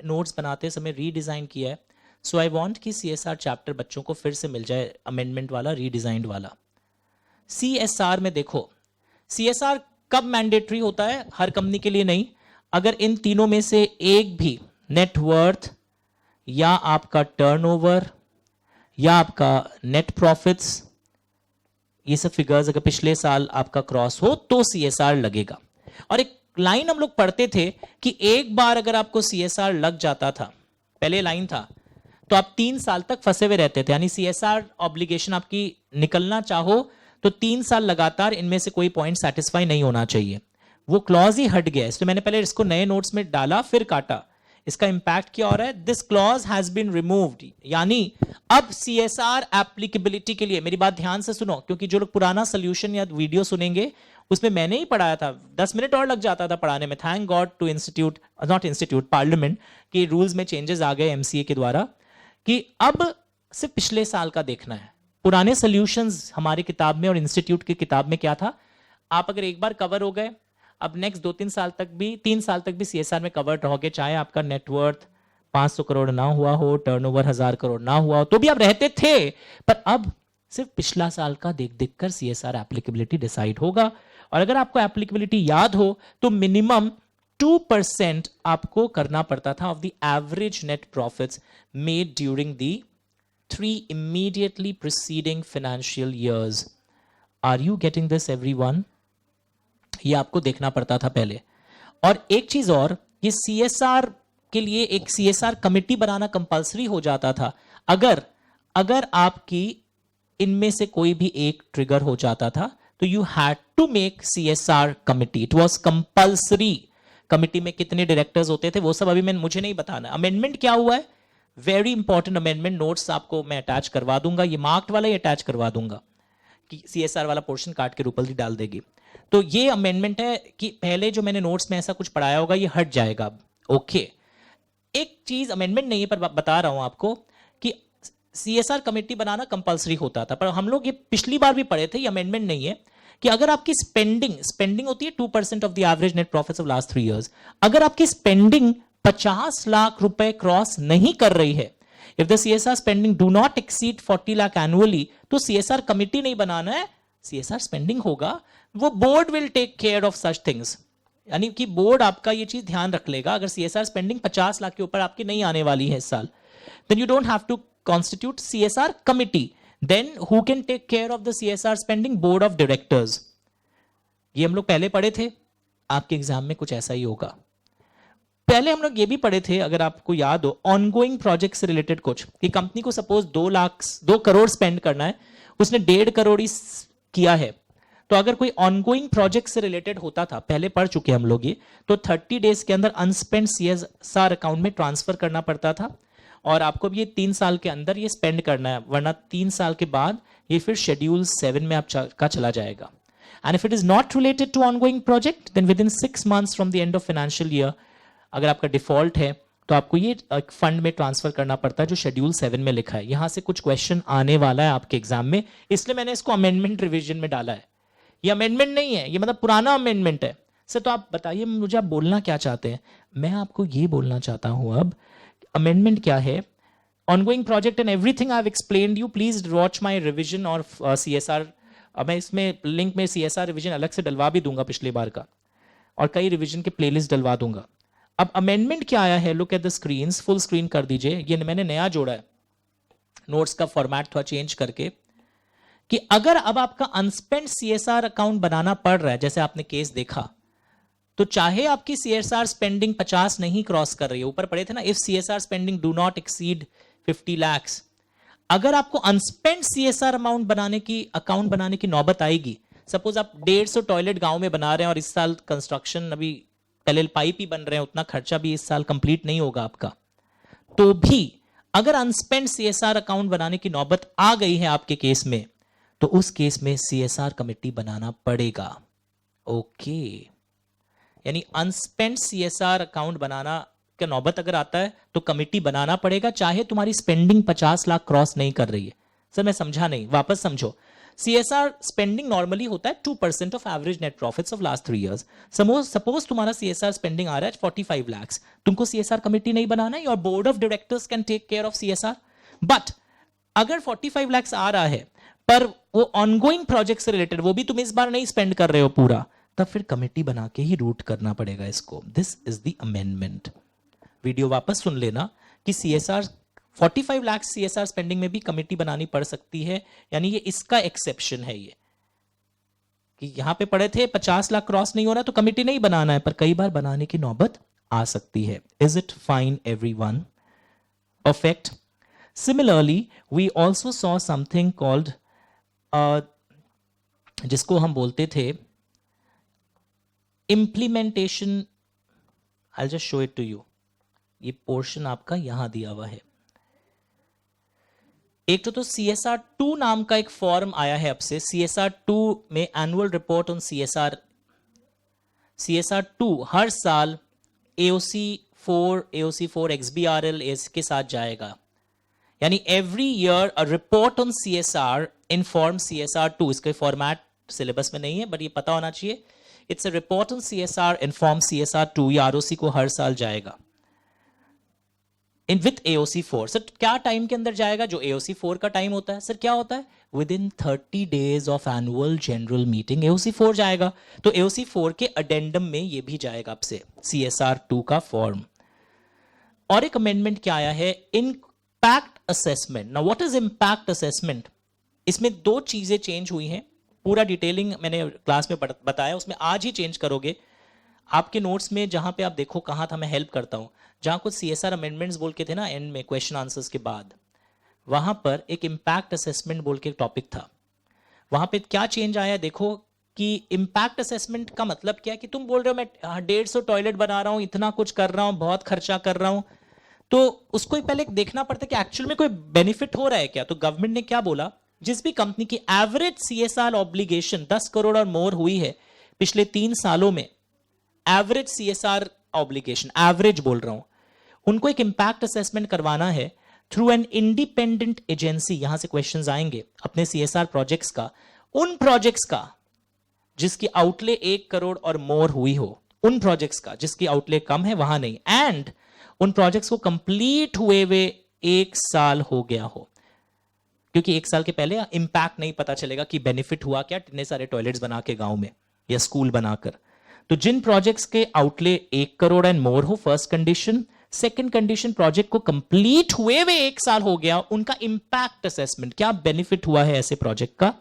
नोट्स बनाते समय रीडिजाइन किया है, सो आई वांट कि CSR चैप्टर बच्चों को फिर से मिल जाए, अमेंडमेंट वाला, रीडिजाइंड वाला. CSR में देखो, CSR कब मैंडेटरी होता है? हर कंपनी के लिए नहीं, अगर इन तीनों में से एक भी नेटवर्थ या आपका टर्नओवर या आपका नेट प्रॉफिट्स, ये सब फिगर्स अगर पिछले साल आपका क्रॉस हो तो CSR लगेगा. और एक लाइन हम लोग पढ़ते थे कि एक बार अगर आपको CSR लग जाता था, पहले लाइन था, तो आप 3 साल तक फंसे हुए रहते थे. यानी CSR ऑब्लिगेशन आपकी निकलना चाहो तो 3 साल लगातार इनमें से कोई पॉइंट सेटिस्फाई नहीं होना चाहिए. वो क्लॉज ही हट गया. इसलिए मैंने पहले इसको नए नोट्स में डाला फिर काटा. इसका इंपैक्ट क्या हो रहा है? This clause has been removed. यानी अब CSR एप्लीकेबिलिटी के लिए, मेरी बात ध्यान से सुनो, क्योंकि जो लोग पुराना सोल्यूशन या वीडियो सुनेंगे उसमें मैंने ही पढ़ाया था, 10 मिनट और लग जाता था पढ़ाने में. Thank god to institute, not institute, parliament के रूल्स में चेंजेस आ गए MCA के द्वारा कि अब सिर्फ पिछले साल का देखना है. पुराने सॉल्यूशंस हमारी किताब में और इंस्टीट्यूट की किताब में क्या था, आप अगर एक बार कवर हो गए, अब नेक्स्ट 3 साल तक भी सीएसआर में कवर्ड रहोगे, चाहे आपका नेटवर्थ 500 करोड़ ना हुआ हो, टर्नओवर 1000 करोड़ ना हुआ हो, तो भी आप रहते थे। पर अब सिर्फ पिछला साल का देख देख कर सीएसआर एप्लीकेबिलिटी डिसाइड होगा। और अगर आपको एप्लीकेबिलिटी याद हो तो मिनिमम 2% आपको करना पड़ता था of the average net profits made during the 3 immediately preceding financial years. Are you getting this everyone? ये आपको देखना पड़ता था पहले। और एक चीज और, ये सीएसआर के लिए एक सीएसआर कमिटी बनाना कंपलसरी हो जाता था अगर अगर आपकी इनमें से कोई भी एक ट्रिगर हो जाता था तो you had to make CSR committee, it was compulsory. Committee में कितने डायरेक्टर्स होते थे वो सब अभी मुझे नहीं बताना। अमेंडमेंट क्या हुआ है, वेरी इंपॉर्टेंट अमेंडमेंट, नोट्स आपको मैं अटैच करवा दूंगा, ये मार्क्ड वाला ही अटैच करवा दूंगा कि सीएसआर वाला पोर्शन काट के रूपल जी डाल देगी। तो ये अमेंडमेंट है कि पहले जो मैंने नोट्स में ऐसा कुछ पढ़ाया होगा ये हट जाएगा अब। ओके, एक चीज अमेंडमेंट नहीं है पर बता रहा हूं आपको कि सीएसआर कमेटी बनाना कंपलसरी होता था, पर हम लोग ये पिछली बार भी पढ़े थे, ये अमेंडमेंट नहीं है, कि अगर आपकी स्पेंडिंग होती है 2% of the average net profits of last 3 years, अगर आपकी स्पेंडिंग 50 लाख रुपए क्रॉस नहीं कर रही है, if the CSR spending do not exceed 40 lakh annually, तो सीएसआर कमिटी नहीं बनाना है, सीएसआर स्पेंडिंग होगा, वो board will take care of such things. यानी कि बोर्ड आपका ये चीज ध्यान रख लेगा, अगर सीएसआर स्पेंडिंग 50 लाख के ऊपर आपकी नहीं आने वाली है इस साल, then you don't have to constitute CSR committee. Then who can take care of the CSR spending, board of directors. ये हम लोग पहले पढ़े थे, आपके एग्जाम में कुछ ऐसा ही होगा। पहले हम लोग ये भी पढ़े थे, अगर आपको याद हो, ऑनगोइंग प्रोजेक्ट से रिलेटेड कुछ, कि कंपनी को सपोज 2 करोड़ स्पेंड करना है, उसने 1.5 करोड़ ही किया है, तो अगर कोई ऑनगोइंग प्रोजेक्ट से रिलेटेड होता था, पहले पढ़ चुके हम लोग ये, तो 30 डेज के अंदर अनस्पेंड सीएसआर अकाउंट में ट्रांसफर करना पड़ता था, और आपको भी ये 3 साल के अंदर ये स्पेंड करना है, वरना 3 साल के बाद ये फिर शेड्यूल 7 में आपका चला जाएगा। And if it is not related to ongoing project, then within 6 months from the end of financial year, अगर आपका डिफॉल्ट है तो आपको ये फंड में ट्रांसफर करना पड़ता है जो शेड्यूल 7 में लिखा है। यहां से कुछ क्वेश्चन आने वाला है आपके एग्जाम में, इसलिए मैंने इसको अमेंडमेंट रिवीजन में डाला है। ये अमेंडमेंट नहीं है, ये मतलब पुराना अमेंडमेंट है। सर तो आप बताइए मुझे, आप बोलना क्या चाहते हैं? मैं आपको ये बोलना चाहता हूं अब अमेंडमेंट क्या है। Ongoing project and everything I have explained you, please watch my revision और सीएसआर। मैं इसमें लिंक में सीएसआर रिवीजन अलग से डलवा भी दूंगा पिछली बार का, और कई रिवीजन के प्लेलिस्ट डलवा दूंगा। अब अमेंडमेंट क्या आया है, look at the screens, full screen कर दीजिए, ये मैंने नया जोड़ा है नोट्स का फॉर्मेट थोड़ा चेंज करके, कि अगर अब आपका अनस्पेंड सीएसआर अकाउंट बनाना पड़ रहा है, जैसे आपने केस देखा, तो चाहे आपकी सीएसआर स्पेंडिंग 50 नहीं क्रॉस कर रही है, ऊपर पढ़े थे ना, if CSR spending do not exceed 50 lakhs, अगर आपको अनस्पेंड सीएसआर अकाउंट बनाने की नौबत आएगी, सपोज आप 150 टॉयलेट गांव में बना रहे हैं और इस साल कंस्ट्रक्शन अभी पहले पाइप ही बन रहे हैं, उतना खर्चा भी इस साल कंप्लीट नहीं होगा आपका, तो भी अगर अनस्पेंड सीएसआर अकाउंट बनाने की नौबत आ गई है आपके केस में, तो उस केस में सीएसआर कमेटी बनाना पड़ेगा। ओके, यानी अनस्पेंड सीएसआर अकाउंट बनाना का नौबत अगर आता है तो कमेटी बनाना पड़ेगा, चाहे तुम्हारी स्पेंडिंग 50 लाख क्रॉस नहीं कर रही है। सर मैं समझा नहीं, वापस समझो। सीएसआर स्पेंडिंग नॉर्मली होता है 2% of average net profits of last 3 years. Suppose तुम्हारा सीएसआर स्पेंडिंग आ रहा है 45 lakhs, तुमको सीएसआर कमेटी नहीं बनाना है, your board of directors can take care of CSR. But अगर 45 lakhs आ रहा है पर वो ऑनगोइंग प्रोजेक्ट से रिलेटेड, वो भी तुम इस बार नहीं स्पेंड कर रहे हो पूरा, तब फिर कमेटी बना के ही रूट करना पड़ेगा इसको। This is the amendment. Video वापस सुन लेना कि सीएसआर 45 लाख सीएसआर स्पेंडिंग में भी कमेटी बनानी पड़ सकती है, यानी ये इसका एक्सेप्शन है, ये कि यहां पे पढ़े थे 50 लाख क्रॉस नहीं हो रहा तो कमेटी नहीं बनाना है, पर कई बार बनाने की नौबत आ सकती है। Is it fine everyone? Perfect. Similarly we also saw something called, जिसको हम बोलते थे implementation. I just show it to you, ये पोर्शन आपका यहां दिया हुआ है। एक तो CSR 2 नाम का एक फॉर्म आया है अब से, CSR 2 में एनुअल रिपोर्ट ऑन CSR 2 हर साल AOC 4 XBRL के साथ जाएगा। यानी every year a report on CSR inform CSR2, इसके फॉर्मेट सिलेबस में नहीं है बट ये पता होना चाहिए. It's a report on CSR inform CSR2, ये ROC को हर साल जाएगा इन विथ AOC4. सर क्या टाइम के अंदर जाएगा? जो AOC4 का टाइम होता है. सर क्या होता है? Within 30 days of annual general meeting AOC4 जाएगा. तो AOC4 के अडेंडम में ये भी जाएगा आपसे CSR2 का फॉर्म. और एक अमेंडमेंट क्या आया है? Impact assessment. Now what is impact assessment? इसमें दो चीजें चेंज हुई हैं. पूरा डिटेलिंग मैंने क्लास में बताया, उसमें आज ही चेंज करोगे. आपके नोट्स में जहां पे आप देखो कहां था, मैं हेल्प करता हूं. जहां कुछ CSR अमेंडमेंट्स बोल के थे ना एंड में क्वेश्चन आंसर्स के बाद, वहां पर एक इम्पैक्ट असेसमेंट बोल के टॉपिक था. वहां पे क्या चेंज आया देखो कि इम्पैक्ट असेसमेंट का मतलब क्या है कि तुम बोल रहे हो मैं 150 टॉयलेट बना रहा हूं, इतना कुछ कर रहा हूं, बहुत खर्चा कर रहा हूं, तो उसको ही पहले देखना पड़ता है कि एक्चुअल में कोई बेनिफिट हो रहा है क्या. तो गवर्नमेंट ने क्या बोला, जिस भी कंपनी की एवरेज CSR ऑब्लिगेशन 10 करोड़ और मोर हुई है पिछले 3 सालों में, एवरेज CSR ऑब्लिगेशन, एवरेज बोल रहा हूं, उनको एक इंपैक्ट असेसमेंट करवाना है थ्रू एन इंडिपेंडेंट एजेंसी. यहां से क्वेश्चंस आएंगे अपने CSR प्रोजेक्ट्स का, उन प्रोजेक्ट्स का जिसकी आउटले 1 करोड़ और मोर हुई हो, उन प्रोजेक्ट्स का जिसकी आउटले कम है वहां नहीं, एंड उन प्रोजेक्ट्स को कंप्लीट हुए हुए 1 साल हो गया हो. क्योंकि 1 साल के पहले इंपैक्ट नहीं पता चलेगा कि बेनिफिट हुआ क्या इतने सारे टॉयलेट्स बना के गांव में या स्कूल बनाकर. तो जिन प्रोजेक्ट्स के आउटले 1 करोड़ एंड मोर हो, first condition. Second condition, project को कंप्लीट हुए हुए 1 साल हो गया, उनका इंपैक्ट असेसमेंट, क्या बेनिफिट हुआ है ऐसे प्रोजेक्ट का,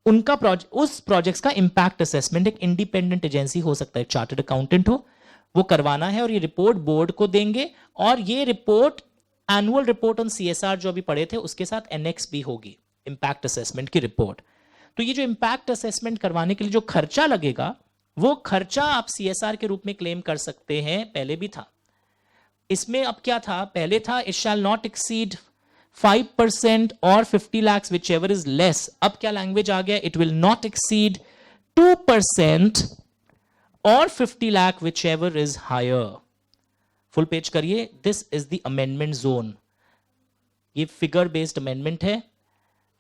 उनका उस प्रोजेक्ट्स का इंपैक्ट असेसमेंट एक इंडिपेंडेंट एजेंसी हो सकता है, चार्टर्ड अकाउंटेंट हो, वो करवाना है. और ये रिपोर्ट बोर्ड को देंगे, और ये report annual report on CSR जो अभी पढ़े थे उसके साथ एनेक्स भी होगी, इंपैक्ट असेसमेंट की रिपोर्ट. तो ये जो इंपैक्ट असेसमेंट करवाने के लिए जो खर्चा लगेगा, वो खर्चा आप CSR के रूप में क्लेम कर सकते हैं. पहले भी था इसमें. अब क्या था? पहले था इट शैल नॉट एक्सीड 5% और 50 lakhs which ever is less. अब क्या लैंग्वेज आ गया? इट विल नॉट एक्सीड 2% और 50 lakh whichever is higher. Full page करिए. This is the amendment zone. ये फिगर बेस्ड अमेंडमेंट है.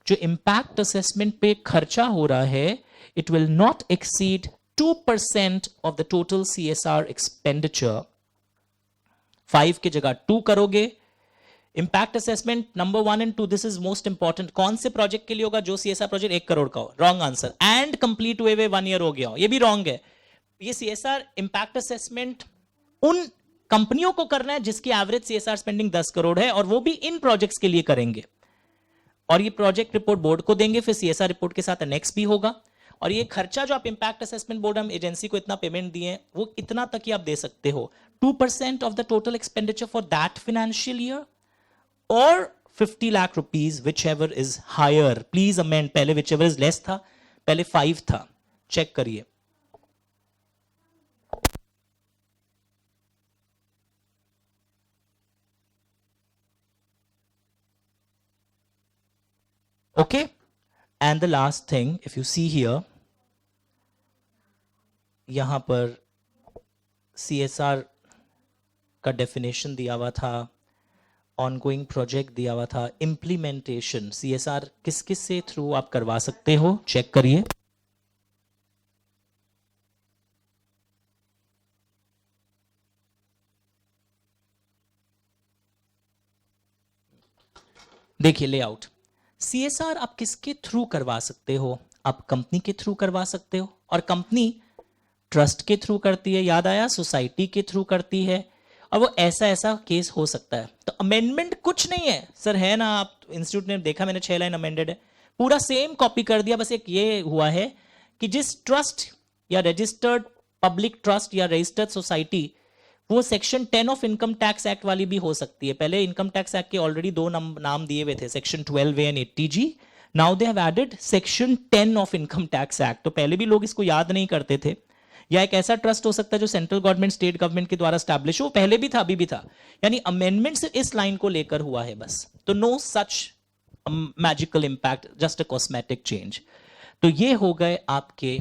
जो इंपैक्ट असेसमेंट पे खर्चा हो रहा है, it will not exceed 2% of the total CSR expenditure. 5 की जगह 2 करोगे. Impact assessment number 1 and 2, this is most important. कौन से प्रोजेक्ट के लिए होगा? जो CSR प्रोजेक्ट 1 करोड़ का हो. Wrong answer. एंड कंप्लीट हुए 1 ईयर हो गया हो, ये भी रॉन्ग है. ये CSR इंपैक्ट असेसमेंट उन कंपनियों को करना है जिसकी एवरेज CSR स्पेंडिंग 10 करोड़ है, और वो भी इन प्रोजेक्ट्स के लिए करेंगे. और ये प्रोजेक्ट रिपोर्ट बोर्ड को देंगे, फिर CSR रिपोर्ट के साथ एनेक्स भी होगा. और ये खर्चा जो आप इंपैक्ट असेसमेंट बोर्ड हम एजेंसी को इतना पेमेंट दिए, वो इतना तक ही आप दे सकते हो. 2% of the total expenditure for that financial year और 50 lakh rupees whichever is higher. Please amend. पहले विच एवर इज लेस था, पहले 5 था. चेक करिए. Okay, and the last thing, if you see here, यहां पर CSR का डेफिनेशन दिया हुआ था, ऑनगोइंग प्रोजेक्ट दिया हुआ था, इंप्लीमेंटेशन CSR किस किस से थ्रू आप करवा सकते हो, चेक करिए. देखिए लेआउट. CSR आप किसके थ्रू करवा सकते हो? आप कंपनी के थ्रू करवा सकते हो, और कंपनी ट्रस्ट के थ्रू करती है, याद आया, सोसाइटी के थ्रू करती है, और वो ऐसा ऐसा केस हो सकता है. तो अमेंडमेंट कुछ नहीं है सर, है ना, आप इंस्टीट्यूट ने देखा, मैंने 6 लाइन अमेंडेड है, पूरा सेम कॉपी कर दिया. बस एक ये हुआ है कि जिस ट्रस्ट या रजिस्टर्ड पब्लिक ट्रस्ट या रजिस्टर्ड सोसाइटी, वो section 10 of income tax act वाली भी हो सकती है. पहले इनकम टैक्स एक्ट के ऑलरेडी 2 नाम दिए हुए थे, section 12A and 80G. Now they have added section 10 of income tax act. तो पहले भी लोग इसको याद नहीं करते थे. या एक ऐसा ट्रस्ट हो सकता है जो सेंट्रल गवर्नमेंट स्टेट गवर्नमेंट के द्वारा स्टैब्लिश हो, पहले भी था अभी भी था. यानी अमेंडमेंट सिर्फ इस लाइन को लेकर हुआ है बस. तो no such magical impact, just a cosmetic change. तो ये हो गए आपके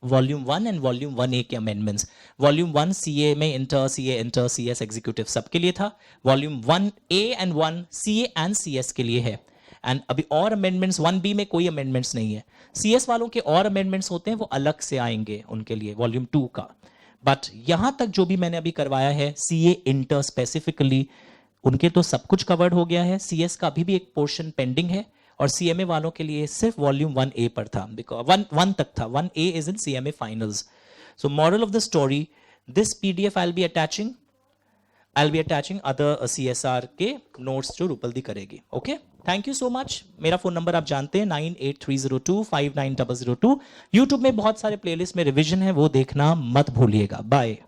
वॉल्यूम 1 एंड वॉल्यूम 1A के अमेंडमेंट्स। वॉल्यूम 1 सीए में inter, CA inter, CS executive सबके लिए था। Volume 1A and 1 CA and CS के लिए है। एंड अभी और अमेंडमेंट्स 1B में कोई अमेंडमेंट्स नहीं है। सीएस वालों के और अमेंडमेंट्स होते हैं, वो अलग से आएंगे उनके लिए वॉल्यूम 2 का। बट यहां तक जो भी मैंने अभी करवाया है सीए इंटर स्पेसिफिकली, उनके तो सब कुछ कवर्ड हो गया है। सीएस का अभी भी एक पोर्शन पेंडिंग है और सीएमए वालों के लिए सिर्फ वॉल्यूम 1A पर था, बिकॉज 1 तक था। 1A is in CMA finals. So moral of the story, this PDF I will be attaching other CSR के नोट्स जो रूपल्दी करेगी। Okay, thank you so much. मेरा फोन नंबर आप जानते हैं 9830259002। यूट्यूब में बहुत सारे प्लेलिस्ट में रिवीजन है, वो देखना मत भूलिएगा। बाय।